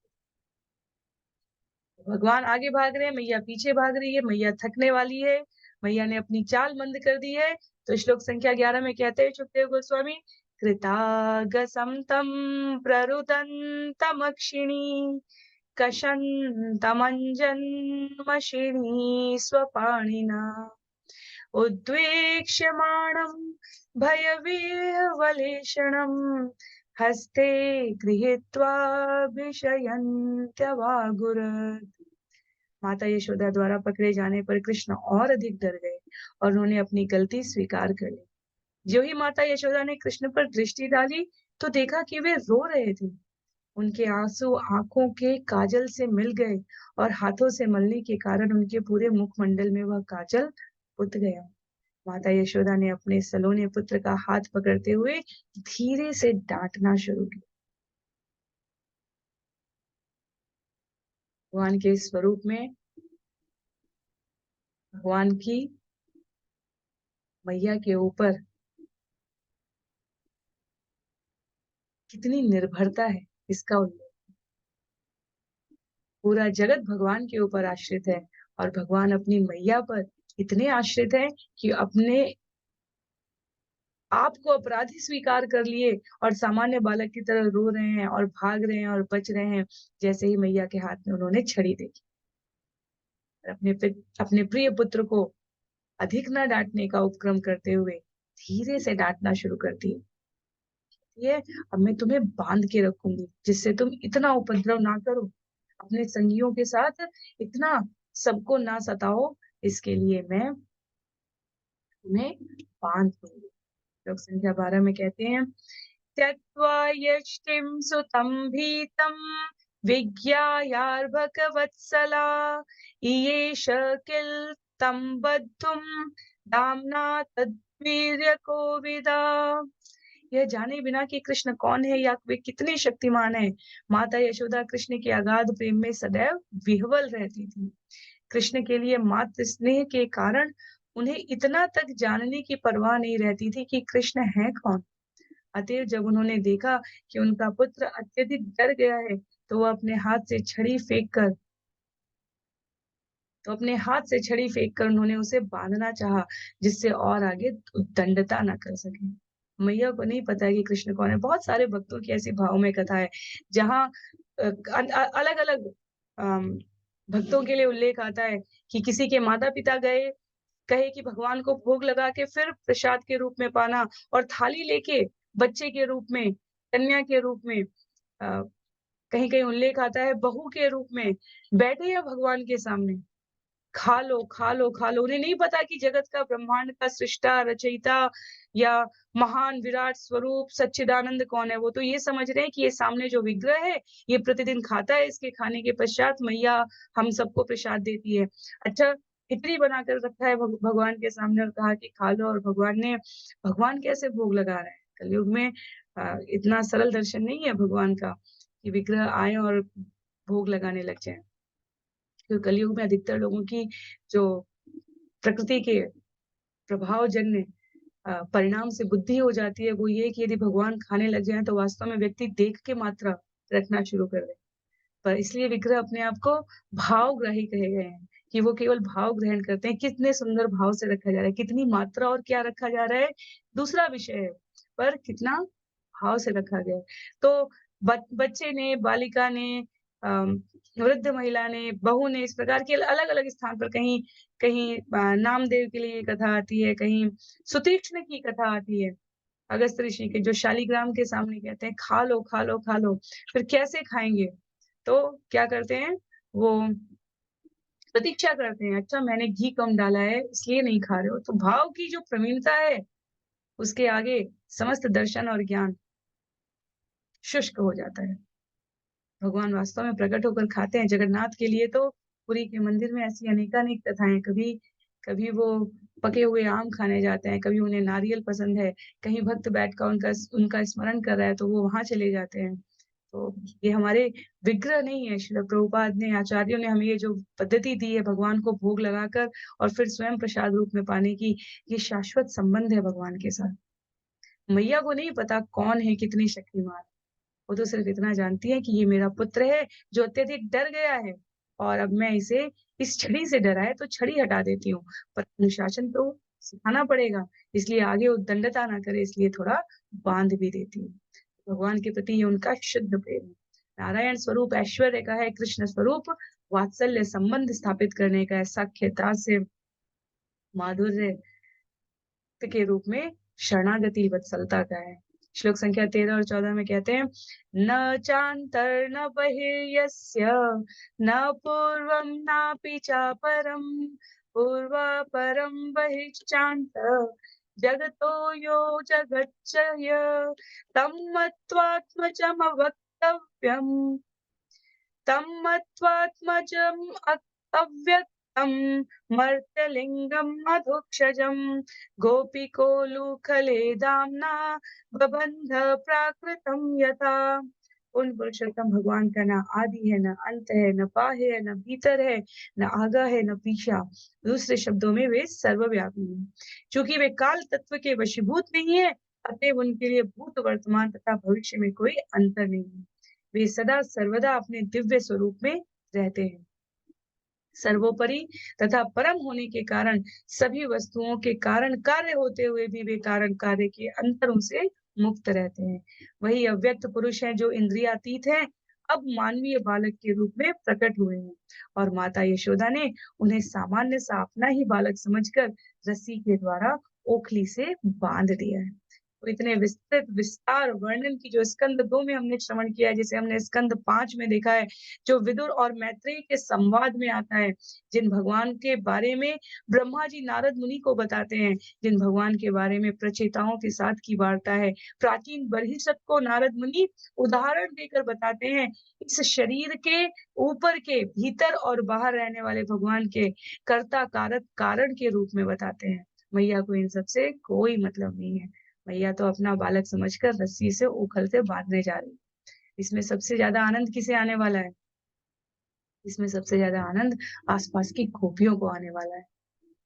भगवान आगे भाग रहे हैं, मैया पीछे भाग रही है, मैया थकने वाली है, मैया ने अपनी चाल मंद कर दी है। तो श्लोक संख्या 11 में कहते हैं सुखदेव गोस्वामी, कृतागसं तं प्ररुदन्तमक्षिणी कषन्तमञ्जन्मषिणी स्वपाणिना उद्वेक्ष्यमाणं भयविह्वलेषणं हस्ते गृहीत्वाभिशयन्त्यवागुरत्। माता यशोदा द्वारा पकड़े जाने पर कृष्ण और अधिक डर गए और उन्होंने अपनी गलती स्वीकार कर ली। जो ही माता यशोदा ने कृष्ण पर दृष्टि डाली तो देखा कि वे रो रहे थे। उनके आंसू आंखों के काजल से मिल गए और हाथों से मलने के कारण उनके पूरे मुखमंडल में वह काजल उतर गया। माता यशोदा ने अपने सलोने पुत्र का हाथ पकड़ते हुए धीरे से डांटना शुरू किया। भगवान के स्वरूप में भगवान की मैया के ऊपर कितनी निर्भरता है, इसका उल्लेख। पूरा जगत भगवान के ऊपर आश्रित है और भगवान अपनी मैया पर इतने आश्रित हैं कि अपने आप को अपराधी स्वीकार कर लिए और सामान्य बालक की तरह रो रहे हैं और भाग रहे हैं और बच रहे हैं, जैसे ही मैया के हाथ में उन्होंने छड़ी देखी। अपने प्रिय पुत्र को अधिक न डांटने का उपक्रम करते हुए धीरे से डांटना शुरू करती है। ये अब मैं तुम्हें बांध के रखूंगी जिससे तुम इतना उपद्रव ना करो, अपने संगियों के साथ इतना सबको ना सताओ, इसके लिए मैं तुम्हें बांध दूंगी। श्लोक संख्या 12 में कहते हैं, त्यक्त्वा यष्टिं सुतं भीतं विज्ञायार्भकवत्सला इयेष किल तं बद्धुं दाम्ना तद्वीर्यकोविदा। यह जाने बिना कि कृष्ण कौन है या वे कितने शक्तिमान है, माता यशोदा कृष्ण के अगाध प्रेम में सदैव विह्वल रहती थी। कृष्ण के लिए मात्र स्नेह के कारण उन्हें इतना तक जानने की परवाह नहीं रहती थी कि कृष्ण है कौन। अतएव जब उन्होंने देखा कि उनका पुत्र अत्यधिक डर गया है तो वह अपने हाथ से छड़ी फेंक कर उन्होंने उसे बांधना चाहा, जिससे और आगे दंडता न कर सके। मैया को नहीं पता है कि कृष्ण कौन है। बहुत सारे भक्तों की ऐसी भावमय कथा है जहाँ अलग अलग भक्तों के लिए उल्लेख आता है कि किसी के माता पिता गए, कहे कि भगवान को भोग लगा के फिर प्रसाद के रूप में पाना, और थाली लेके बच्चे के रूप में, कन्या के रूप में, कहीं कहीं उल्लेख आता है बहू के रूप में बैठे हैं भगवान के सामने, खा लो खा लो खा लो। उन्हें नहीं पता कि जगत का, ब्रह्मांड का सृष्टा रचयिता या महान विराट स्वरूप सच्चिदानंद कौन है। वो तो ये समझ रहे हैं कि ये सामने जो विग्रह है ये प्रतिदिन खाता है, इसके खाने के पश्चात मैया हम सबको प्रसाद देती है। अच्छा, खिचड़ी बनाकर रखा है भगवान के सामने और कहा कि खा लो, और भगवान कैसे भोग लगा रहे हैं। कलयुग में इतना सरल दर्शन नहीं है भगवान का कि विग्रह आए और भोग लगाने लग जाए। क्योंकि कलयुग में अधिकतर लोगों की जो प्रकृति के प्रभावजन्य परिणाम से बुद्धि हो जाती है, वो ये कि यदि भगवान खाने लग जाए तो वास्तव में व्यक्ति देख के मात्रा रखना शुरू कर दे। पर इसलिए विग्रह अपने आप को भावग्राही कहे गए हैं कि वो केवल भाव ग्रहण करते हैं। कितने सुंदर भाव से रखा जा रहा है, कितनी मात्रा और क्या रखा जा रहा है दूसरा विषय है, पर कितना भाव से रखा गया है। तो बच्चे ने, बालिका ने, वृद्ध महिला ने, बहू ने, इस प्रकार के अलग-अलग स्थान पर कहीं कहीं नामदेव के लिए कथा आती है, कहीं सुतीक्ष्ण की कथा आती है। अगस्त्य ऋषि के जो शालिग्राम के सामने कहते हैं, "खा लो, खा लो, खा लो।" फिर कैसे खाएँगे? तो क्या करते हैं, वो प्रतीक्षा करते हैं, "अच्छा मैंने घी कम डाला है, इसलिए नहीं खा रहे हो।" तो भाव की जो प्रवीणता है, उसके आगे समस्त दर्शन और ज्ञान शुष्क हो जाता है। भगवान वास्तव में प्रकट होकर खाते हैं। जगन्नाथ के लिए तो पुरी के मंदिर में ऐसी अनेकानेक कथाएँ, कभी कभी वो पके हुए आम खाने जाते हैं, कभी उन्हें नारियल पसंद है, कहीं भक्त बैठकर उनका स्मरण कर रहा है तो वो वहाँ चले जाते हैं। तो ये हमारे विग्रह नहीं है, श्रील प्रभुपाद ने, आचार्यों ने हमें ये जो पद्धति दी है भगवान को भोग लगाकर और फिर स्वयं प्रसाद रूप में पाने की, ये शाश्वत संबंध है भगवान के साथ। मैया को नहीं पता कौन है, कितनी शक्तिमान। वो तो सिर्फ़ इतना जानती है कि ये मेरा पुत्र है, जो अत्यधिक डर गया है और अब मैं इसे इस छड़ी से डरा है, तो छड़ी हटा देती हूँ। पर अनुशासन तो सिखाना पड़ेगा, इसलिए आगे उद्दंडता ना करे, इसलिए थोड़ा बाँध भी देती हूँ। भगवान के प्रति ये उनका शुद्ध प्रेम है। नारायण स्वरूप ऐश्वर्य का है, कृष्ण स्वरूप वात्सल्य संबंध स्थापित करने का है, साख्य, दास्य, माधुर्य के रूप में शरणागति वत्सलता का है। श्लोक संख्या 13 और 14 में कहते हैं, न चान्तर्न बहिर्यस्य न पूर्वं नापि चापरं पूर्वापरं बहिश्चान्त जगतो यो जगच्च य तं मत्वात्मजमवक्तव्यम् तं मत्वात्मजम् अव्यक्तं मर्त्यलिङ्गम् अधोक्षजम् गोपिकोलुखले दाम्ना बबन्ध प्राकृतं यथा। उन पुरुषोत्तम भगवान का ना आदि है, ना अंत है, न बाह्य है, न भीतर है, न आगा है, न पीछा। दूसरे शब्दों में वे सर्वव्यापी हैं। चूँकि वे काल तत्व के वशीभूत नहीं है, अतएव उनके लिए भूत, वर्तमान तथा भविष्य में कोई अंतर नहीं है। वे सदा सर्वदा अपने दिव्य स्वरूप में रहते हैं। सर्वोपरि तथा परम होने के कारण सभी वस्तुओं के कारण कार्य होते हुए भी वे कारण कार्य के अंतरों से मुक्त रहते हैं। वही अव्यक्त पुरुष हैं जो इंद्रियातीत हैं, अब मानवीय बालक के रूप में प्रकट हुए हैं और माता यशोदा ने उन्हें सामान्य सा अपना ही बालक समझकर रस्सी के द्वारा ओखली से बांध दिया है। तो इतने विस्तृत विस्तार वर्णन की जो स्कंद 2 में हमने श्रवण किया है, जिसे हमने स्कंद 5 में देखा है, जो विदुर और मैत्रेयी के संवाद में आता है, जिन भगवान के बारे में ब्रह्मा जी नारद मुनि को बताते हैं, जिन भगवान के बारे में प्रचेताओं के साथ की वार्ता है, प्राचीन बरहिसत को नारद मुनि उदाहरण देकर बताते हैं, इस शरीर के ऊपर के, भीतर और बाहर रहने वाले भगवान के कर्ता, कारक, कारण के रूप में बताते हैं। मैया को इन सब से कोई मतलब नहीं है। मैया तो अपना बालक समझकर रस्सी से उखल से बाँधने जा रही है। इसमें सबसे ज़्यादा आनंद किसे आने वाला है? इसमें सबसे ज़्यादा आनंद आस-पास की गोपियों को आने वाला है।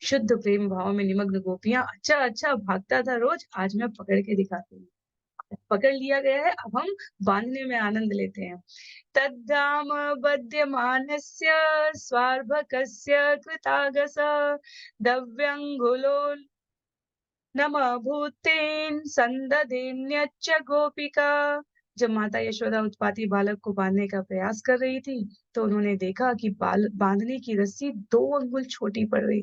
शुद्ध प्रेम भाव में निमग्न गोपियाँ, अच्छा, अच्छा भागता था रोज़, आज मैं पकड़ के दिखाती हूँ। पकड़ लिया गया है, अब हम बाँधने में आनंद लेते हैं। तद्धाम बध्यमानस्य स्वार्भकस्य कृतागस दव्यङ्गुलो नमभूतेन संदधेन्यच्च गोपिका। जब माता यशोदा उत्पाती बालक को बांधने का प्रयास कर रही थी, तो उन्होंने देखा कि बांधने की रस्सी 2 अंगुल छोटी पड़ गई।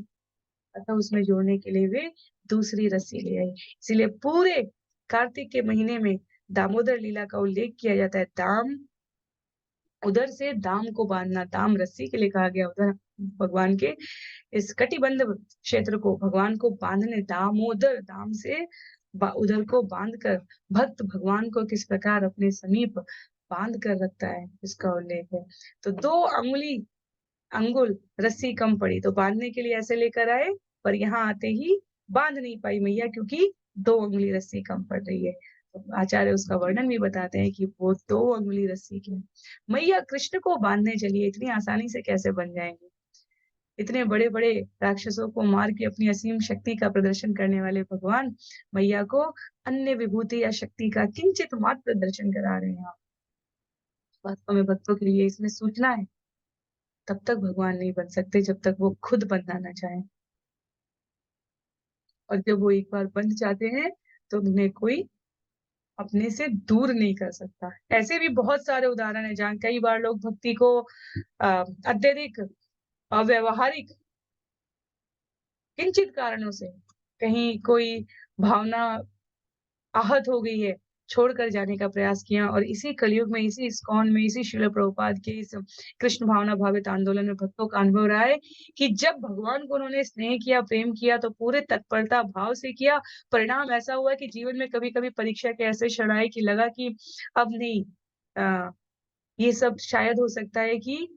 अतः उसमें जोड़ने के लिए वे दूसरी रस्सी ले आई। इसीलिए पूरे कार्तिक के महीने में दामोदर लीला का उल्लेख किया जाता है। दाम उधर से दाम को बाँधना, दाम रस्सी के लिए कहा गया उधर भगवान के इस कटिबंध क्षेत्र को भगवान को बाँधने दामोदर दाम से उधर को बाँधकर भक्त भगवान को किस प्रकार अपने समीप बाँध कर रखता है, इसका उल्लेख है। तो 2 अंगुल रस्सी कम पड़ी, तो बाँधने के लिए ऐसे लेकर आए, पर यहाँ आते ही बाँध नहीं पाई मैया क्योंकि 2 अंगुली रस्सी कम पड़ रही है। तो आचार्य उसका वर्णन भी बताते हैं कि वो 2 अंगुली रस्सी क्यों? मैया कृष्ण को बाँधने चली है, इतनी आसानी से कैसे बन जाएँगी? इतने बड़े-बड़े राक्षसों को मार के अपनी असीम शक्ति का प्रदर्शन करने वाले भगवान, मैया को अन्य विभूति या शक्ति का किंचित मात्र दर्शन करा रहे हैं। वास्तव में भक्तों के लिए इसमें सूचना है, तब तक भगवान नहीं बन सकते जब तक वो खुद बनना ना चाहें। और जब वो एक बार बन जाते हैं, तो उन्हें कोई अपने से दूर नहीं कर सकता। ऐसे भी बहुत सारे उदाहरण हैं जहाँ कई बार लोग भक्ति को अत्यधिक अव्यावहारिक किंचित कारणों से कहीं कोई भावना आहत हो गई है, छोड़कर जाने का प्रयास किया और इसी कलयुग में, इसी इस्कॉन में, इसी श्रील प्रभुपाद के इस कृष्ण भावना भावित आंदोलन में भक्तों का अनुभव रहा है कि जब भगवान को उन्होंने स्नेह किया, प्रेम किया तो पूरे तत्परता भाव से किया। परिणाम ऐसा हुआ कि जीवन में कभी-कभी परीक्षा के ऐसे क्षण आए कि लगा कि अब नहीं अ, ये सब शायद हो सकता है कि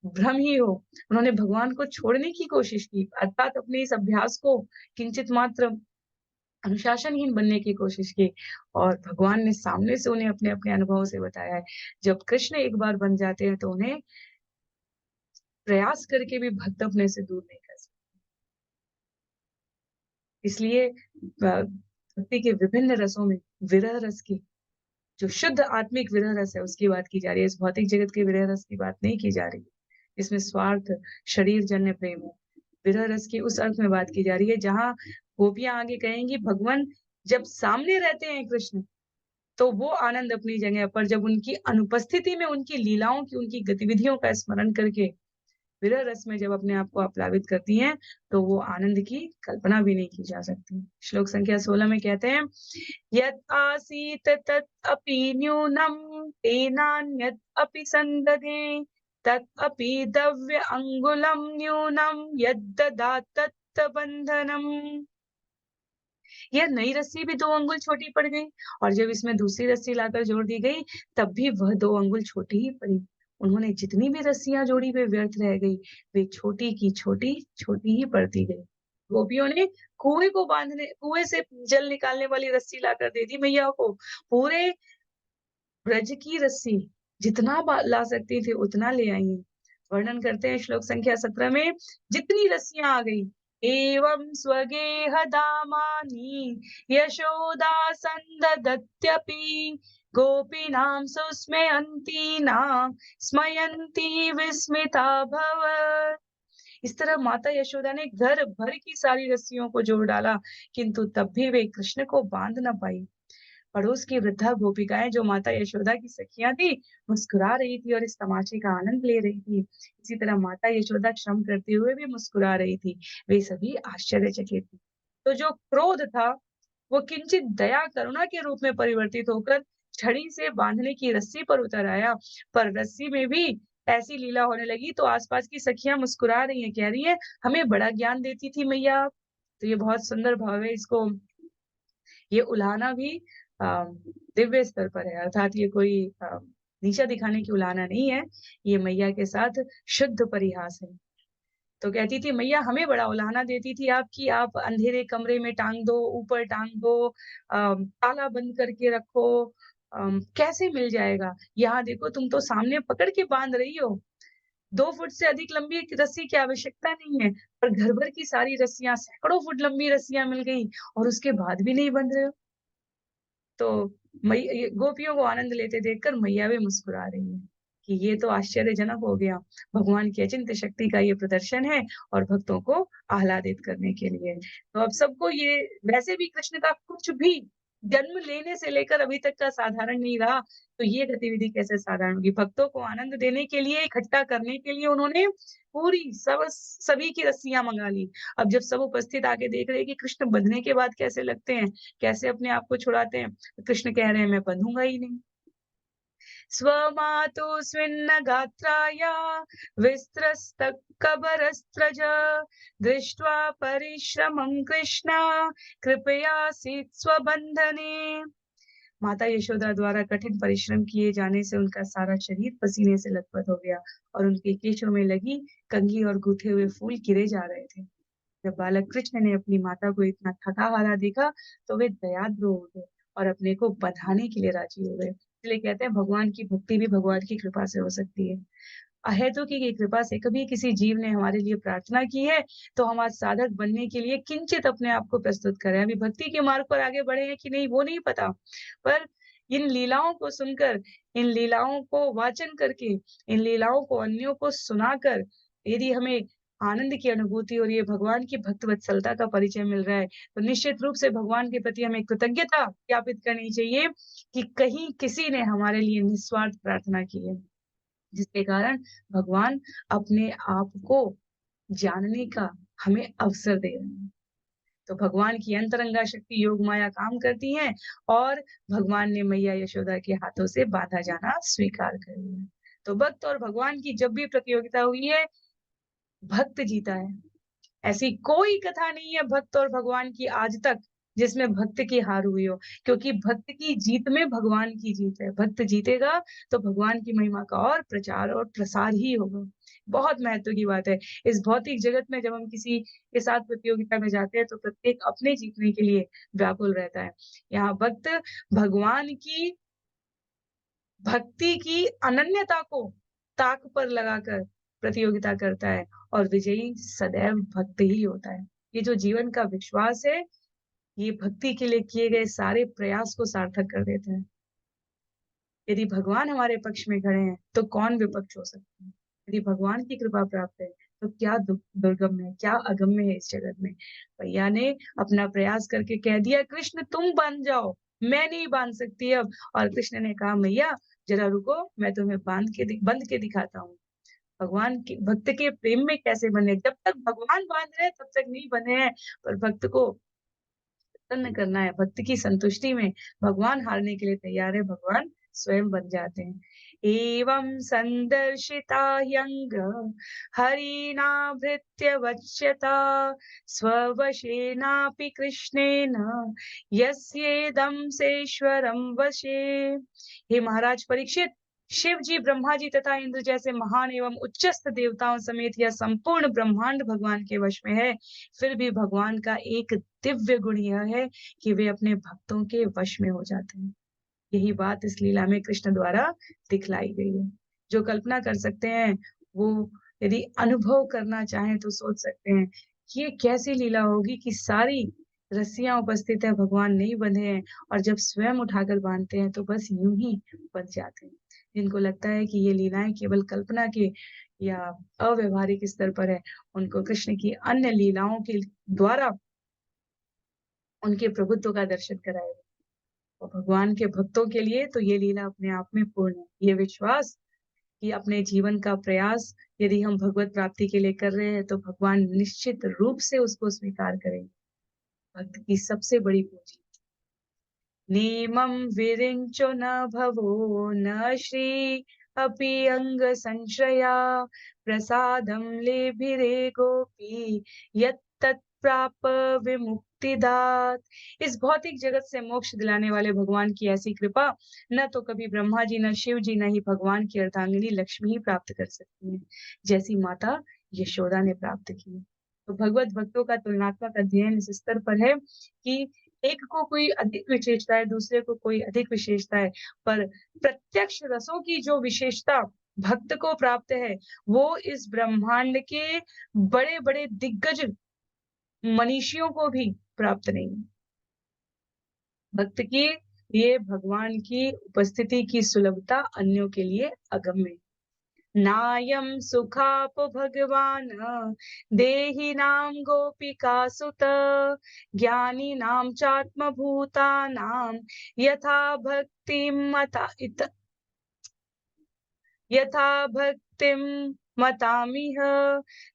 भ्रम ही हो। उन्होंने भगवान को छोड़ने की कोशिश की, अर्थात अपने इस अभ्यास को किंचित मात्र अनुशासनहीन बनने की कोशिश की और भगवान ने सामने से उन्हें अपने-अपने अनुभवों से बताया है। जब कृष्ण एक बार बन जाते हैं तो उन्हें प्रयास करके भी भक्त अपने से दूर नहीं कर सकते। इसलिए भक्ति के विभिन्न रसों में विरह रस की जो शुद्ध आत्मिक विरह रस है उसकी बात की जा रही है। इस भौतिक जगत के विरह रस की बात नहीं की जा रही है। इसमें स्वार्थ, शरीर जन्य प्रेम है। विरह रस की उस अर्थ में बात की जा रही है जहाँ गोपियाँ आगे कहेंगी भगवान जब सामने रहते हैं कृष्ण तो वो आनंद अपनी जगह पर जब उनकी अनुपस्थिति में उनकी लीलाओं की, उनकी गतिविधियों का स्मरण करके विरह रस में जब अपने आप को आप्लावित करती हैं, तो वो आनंद की कल्पना भी नहीं की जा सकती। श्लोक संख्या 16 में कहते हैं, "यत् आसीत् तत् अपि न्यूनं तेनान्यत् अपि सन्दधे तत् अपि दव्य अंगुलं न्यूनं यद्ददात् तत् बन्धनम्।" यह नई रस्सी भी 2 अंगुल छोटी पड़ गई और जब इसमें दूसरी रस्सी लाकर जोड़ दी गई, तब भी वह 2 अंगुल छोटी ही पड़ी। उन्होंने जितनी भी रस्सियाँ जोड़ी वे व्यर्थ रह गई, वे छोटी की छोटी, छोटी ही पड़ती गई। गोपियों ने कुएँ से जल निकालने वाली रस्सी लाकर दे दी मैया को। पूरे ब्रज की रस्सी जितना ला सकती थी उतना ले आई हैं। वर्णन करते हैं श्लोक संख्या 17 में जितनी रस्सियाँ आ गई एवं स्वगेह दामानि यशोदा संददत्यपि गोपीनां सुस्मयन्ती न स्मयन्ती विस्मिता भवत्। इस तरह माता यशोदा ने घर भर की सारी रस्सियों को जोड़ डाला किंतु तब भी वे कृष्ण को बांध न पाई। पड़ोस की वृद्धा गोपिकाएँ जो माता यशोदा की सखियाँ थी, मुस्कुरा रही थी और इस तमाशे का आनंद ले रही थी। इसी तरह माता यशोदा श्रम करते हुए भी मुस्कुरा रही थी। वे सभी आश्चर्यचकित थी। तो जो क्रोध था, वो किंचित दया करुणा के रूप में परिवर्तित होकर छड़ी से बांधने की रस्सी पर उतर आया। पर रस्सी में भी ऐसी लीला होने लगी तो आस-पास की सखियाँ मुस्कुरा रही हैं, कह रही हैं, "हमें बड़ा ज्ञान देती थी मैया आप।" तो ये बहुत सुंदर भाव है। इसको ये उलाहना भी अ, दिव्य स्तर पर है अर्थात ये कोई नीचा दिखाने की उलाहना नहीं है, ये मैया के साथ शुद्ध परिहास है। तो कहती थी मैया हमें बड़ा उलाहना देती थी आप कि आप अंधेरे कमरे में टाँग दो, ऊपर टाँग दो ताला बंद करके रखो कैसे मिल जाएगा? यहाँ देखो तुम तो सामने पकड़ के बाँध रही हो। 2 फुट से अधिक लंबी एक रस्सी की आवश्यकता नहीं है, पर घर भर की सारी रस्सियाँ सैकड़ों फुट लंबी रस्सियाँ मिल गई और उसके बाद भी नहीं बंध रहे हो। तो ये गोपियों को आनंद लेते देखकर मैया भी मुस्कुरा रही हैं कि ये तो आश्चर्यजनक हो गया। भगवान की अचिंत्य शक्ति का ये प्रदर्शन है और भक्तों को आह्लादित करने के लिए। तो अब सबको ये वैसे भी कृष्ण का कुछ भी जन्म लेने से लेकर अभी तक का साधारण नहीं रहा, तो ये गतिविधि कैसे साधारण होगी? भक्तों को आनंद देने के लिए, इकट्ठा करने के लिए उन्होंने पूरी सभी की रस्सियाँ मँगा ली। अब जब सब उपस्थित आके देख रहे हैं कि कृष्ण बंधने के बाद कैसे लगते हैं, कैसे अपने आप को छुड़ाते हैं, कृष्ण कह रहे हैं मैं बंधूँगा ही नहीं। स्वमातुस्मिन्न गात्राय विस्त्रस्तकबरस्त्रज दृष्ट्वा परिश्रमं कृष्ण कृपयासीत् स्वबन्धने। माता यशोदा द्वारा कठिन परिश्रम किए जाने से उनका सारा शरीर पसीने से लथपथ हो गया और उनके केशों में लगी कंघी और गूथे हुए फूल गिरे जा रहे थे। जब बालक कृष्ण ने अपनी माता को इतना थका-हारा देखा, तो वे दयाद्र हो गए और अपने को बधाने के लिए राजी हो गए। इसलिए कहते हैं भगवान की भक्ति भी भगवान की कृपा से हो सकती है। अहेतुकी की कृपा से कभी किसी जीव ने हमारे लिए प्रार्थना की है, तो हम आज साधक बनने के लिए किंचित अपने आप को प्रस्तुत करें। अभी भक्ति के मार्ग पर आगे बढ़े हैं कि नहीं वो नहीं पता, पर इन लीलाओं को सुनकर, इन लीलाओं को वाचन करके, इन लीलाओं को अन्यों को सुनाकर यदि हमें आनंद की अनुभूति हो रही है, भगवान की भक्त वत्सलता का परिचय मिल रहा है, तो निश्चित रूप से भगवान के प्रति हमें कृतज्ञता ज्ञापित करनी चाहिए कि कहीं किसी ने हमारे लिए निस्वार्थ प्रार्थना की है, जिसके कारण भगवान अपने आप को जानने का हमें अवसर दे रहे हैं। तो भगवान की अंतरंगा शक्ति योग माया काम करती है और भगवान ने मैया यशोदा के हाथों से बांधा जाना स्वीकार कर लिया। तो भक्त और भगवान की जब भी प्रतियोगिता हुई है, भक्त जीता है। ऐसी कोई कथा नहीं है भक्त और भगवान की आज तक जिसमें भक्त की हार हुई हो, क्योंकि भक्त की जीत में भगवान की जीत है। भक्त जीतेगा तो भगवान की महिमा का और प्रचार और प्रसार ही होगा। बहुत महत्व की बात है। इस भौतिक जगत में जब हम किसी के साथ प्रतियोगिता में जाते हैं तो प्रत्येक अपने जीतने के लिए व्याकुल रहता है। यहाँ भक्त भगवान की भक्ति की अनन्यता को ताक पर लगाकर प्रतियोगिता करता है और विजयी सदैव भक्त ही होता है। ये जो जीवन का विश्वास है, ये भक्ति के लिए किए गए सारे प्रयास को सार्थक कर देता है। यदि भगवान हमारे पक्ष में खड़े हैं, तो कौन विपक्ष हो सकता है? यदि भगवान की कृपा प्राप्त है, तो क्या दुर्गम है, क्या अगम्य है इस जगत में। भैया ने अपना प्रयास करके कह दिया, कृष्ण तुम बन जाओ, मैं नहीं बांध सकती अब। और कृष्ण ने कहा, मैया जरा रुको, मैं तुम्हें बंध के दिखाता हूँ। भगवान के भक्त के प्रेम में कैसे बने, जब तक भगवान बांध रहे हैं तब तक नहीं बने हैं, पर भक्त को प्रसन्न करना है, भक्त की संतुष्टि में भगवान हारने के लिए तैयार है, भगवान स्वयं बन जाते हैं। एवं संदर्शिता ह्यंग हरिनाभृत्य वच्यता स्ववशेनापि कृष्णेन यस्येदं सेश्वरं वशे। हे महाराज परीक्षित, शिव जी, ब्रह्मा जी तथा इंद्र जैसे महान एवं उच्चस्थ देवताओं समेत यह संपूर्ण ब्रह्मांड भगवान के वश में है। फिर भी भगवान का एक दिव्य गुण यह है कि वे अपने भक्तों के वश में हो जाते हैं। यही बात इस लीला में कृष्ण द्वारा दिखलाई गई है। जो कल्पना कर सकते हैं, वो यदि अनुभव करना चाहें तो सोच सकते हैं कि ये कैसी लीला होगी कि सारी रस्सियां उपस्थित है, भगवान नहीं बंधे हैं, और जब स्वयं उठाकर बांधते हैं तो बस यूं ही बंध जाते हैं। जिनको लगता है कि ये लीलाएं केवल कल्पना के या अव्यवहारिक स्तर पर है, उनको कृष्ण की अन्य लीलाओं के द्वारा उनके प्रभुत्व का दर्शन कराएगा। और भगवान के भक्तों के लिए तो ये लीला अपने आप में पूर्ण है। ये विश्वास कि अपने जीवन का प्रयास यदि हम भगवत प्राप्ति के लिए कर रहे हैं, तो भगवान निश्चित रूप से उसको स्वीकार करेंगे। भक्त की सबसे बड़ी पूंजी। नेमं विरिञ्चो न भवो न श्री अपि अंग संश्रया प्रसादं लेभिरे गोपी यत्तत् प्राप विमुक्तिदात। इस भौतिक जगत से मोक्ष दिलाने वाले भगवान की ऐसी कृपा न तो कभी ब्रह्मा जी, न शिव जी, न ही भगवान की अर्धांगिनी लक्ष्मी ही प्राप्त कर सकती है, जैसी माता यशोदा ने प्राप्त की। तो भगवत भक्तों का तुलनात्मक अध्ययन इस स्तर पर है कि एक को कोई अधिक विशेषता है, दूसरे को कोई अधिक विशेषता है, पर प्रत्यक्ष रसों की जो विशेषता भक्त को प्राप्त है, वो इस ब्रह्मांड के बड़े-बड़े दिग्गज मनीषियों को भी प्राप्त नहीं है। भक्त के लिए भगवान की उपस्थिति की सुलभता अन्यों के लिए अगम्य है। नायं सुखापभगवान् देहिनां गोपिकासुत ज्ञानिनां चात्मभूतानां यथा भक्तिं मतामिह।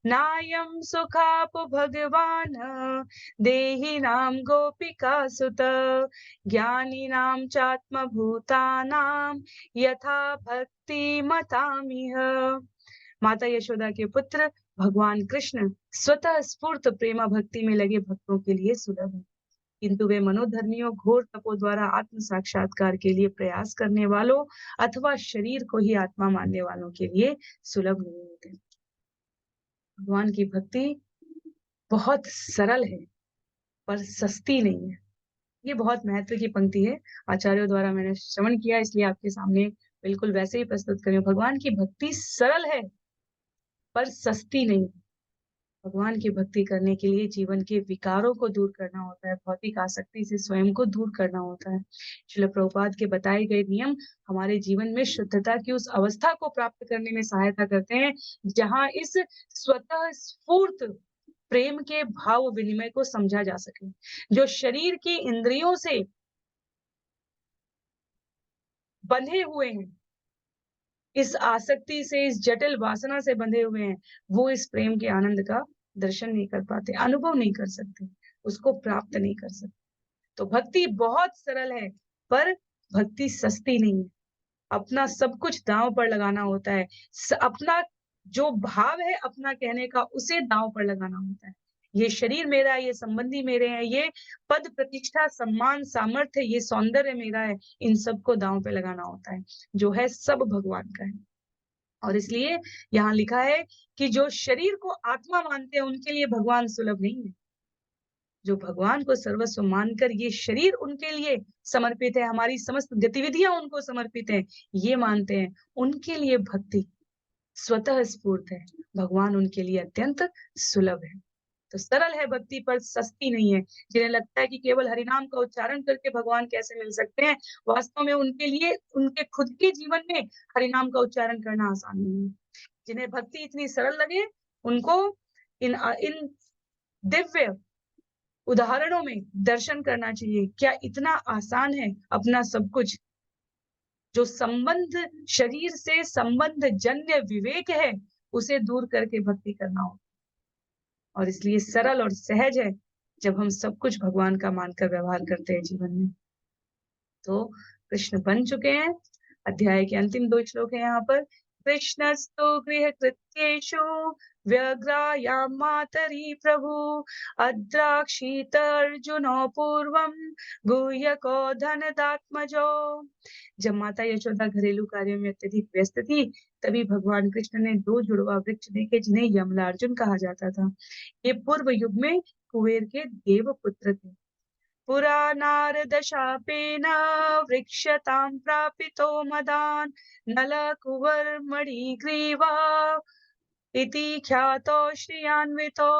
नायं सुखापभगवान् देहिनां गोपिकासुत ज्ञानिनां चात्मभूतानां यथा भक्तिमतामिह। माता यशोदा के पुत्र भगवान कृष्ण स्वतः स्फूर्त प्रेमा भक्ति में लगे भक्तों के लिए सुलभ है, किंतु वे मनोधर्मियों घोर तपो द्वारा आत्म साक्षात्कार के लिए प्रयास करने वालों अथवा शरीर को ही आत्मा मानने वालों के लिए सुलभ नहीं होते। भगवान की भक्ति बहुत सरल है, पर सस्ती नहीं है। ये बहुत महत्व की पंक्ति है। आचार्यों द्वारा मैंने श्रवण किया, इसलिए आपके सामने बिल्कुल वैसे ही प्रस्तुत कर रही हूँ। भगवान की भक्ति सरल है, पर सस्ती नहीं। भगवान की भक्ति करने के लिए जीवन के विकारों को दूर करना होता है, भौतिक आसक्ति से स्वयं को दूर करना होता है। श्रील प्रभुपाद के बताए गए नियम हमारे जीवन में शुद्धता की उस अवस्था को प्राप्त करने में सहायता करते हैं, जहाँ इस स्वतः स्फूर्त प्रेम के भाव विनिमय को समझा जा सके। जो शरीर की इंद्रियों से बंधे हुए हैं, इस आसक्ति से, इस जटिल वासना से बंधे हुए हैं, वो इस प्रेम के आनंद का दर्शन नहीं कर पाते, अनुभव नहीं कर सकते, उसको प्राप्त नहीं कर सकते। तो भक्ति बहुत सरल है, पर भक्ति सस्ती नहीं है। अपना सब कुछ दांव पर लगाना होता है। अपना जो भाव है अपना कहने का, उसे दांव पर लगाना होता है। ये शरीर मेरा है, ये संबंधी मेरे हैं, ये पद प्रतिष्ठा सम्मान सामर्थ्य, ये सौंदर्य मेरा है, इन सबको दांव पे लगाना होता है। जो है सब भगवान का है। और इसलिए यहाँ लिखा है कि जो शरीर को आत्मा मानते हैं उनके लिए भगवान सुलभ नहीं है। जो भगवान को सर्वस्व मानकर ये शरीर उनके लिए समर्पित है, हमारी समस्त गतिविधियां उनको समर्पित है, ये मानते हैं, उनके लिए भक्ति स्वतः स्फूर्त है। भगवान उनके लिए अत्यंत सुलभ है। तो सरल है भक्ति, पर सस्ती नहीं है। जिन्हें लगता है कि केवल हरिनाम का उच्चारण करके भगवान कैसे मिल सकते हैं, वास्तव में उनके लिए उनके खुद के जीवन में हरिनाम का उच्चारण करना आसान नहीं है। जिन्हें भक्ति इतनी सरल लगे, उनको इन दिव्य उदाहरणों में दर्शन करना चाहिए। क्या इतना आसान है अपना सब कुछ, जो संबंध शरीर से संबंध जन्य विवेक है, उसे दूर करके भक्ति करना हो। और इसलिए सरल और सहज है जब हम सब कुछ भगवान का मानकर व्यवहार करते हैं जीवन में। तो कृष्ण बन चुके हैं। अध्याय के अंतिम 2 श्लोक है यहाँ पर। कृष्णस्तु गृहकृत्येषु व्यग्रायां मातरि प्रभु अद्राक्षितर्जुनो पूर्वं गुह्यको धनदात्मजो। जब माता यशोदा घरेलू कार्यों में अत्यधिक व्यस्त थी, तभी भगवान कृष्ण ने 2 जुड़वा वृक्ष देखे, जिन्हें यमलार्जुन कहा जाता था। ये पूर्व युग में कुबेर के देव पुत्र थे। पुरा नारदशापेन वृक्षतां प्रापितो मदान् नलकुवरमणिग्रीवा इति ख्यातो श्रियान्वितो।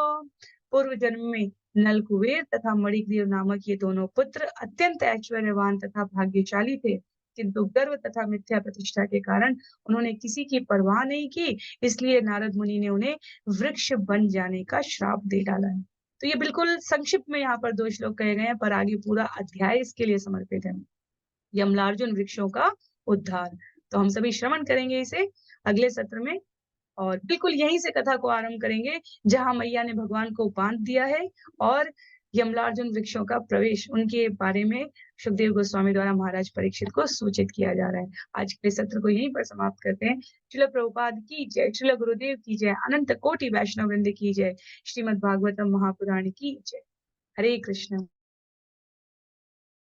पूर्व जन्म में नलकुबेर तथा मणिग्रीव नामक ये दोनों पुत्र अत्यंत ऐश्वर्यवान तथा भाग्यशाली थे, किंतु गर्व तथा मिथ्या प्रतिष्ठा के कारण उन्होंने किसी की परवाह नहीं की। इसलिए नारद मुनि ने उन्हें वृक्ष बन जाने का श्राप दे डाला है। तो ये बिल्कुल संक्षिप्त में यहाँ पर 2 श्लोक कहे गए हैं, पर आगे पूरा अध्याय इसके लिए समर्पित है। यमलार्जुन वृक्षों का उद्धार। तो हम सभी श्रवण करेंगे इसे अगले सत्र में, और बिल्कुल यहीं से कथा को आरंभ करेंगे, जहाँ मैया ने भगवान को बांध दिया है और यमलार्जुन वृक्षों का प्रवेश, उनके बारे में सुखदेव गोस्वामी द्वारा महाराज परीक्षित को सूचित किया जा रहा है। आज के सत्र को यहीं पर समाप्त करते हैं। श्रील प्रभुपाद की जय, श्रील गुरुदेव की जय, अनंत कोटि वैष्णव वृंद की जय, श्रीमद् भागवतम महापुराण की जय। हरे कृष्ण।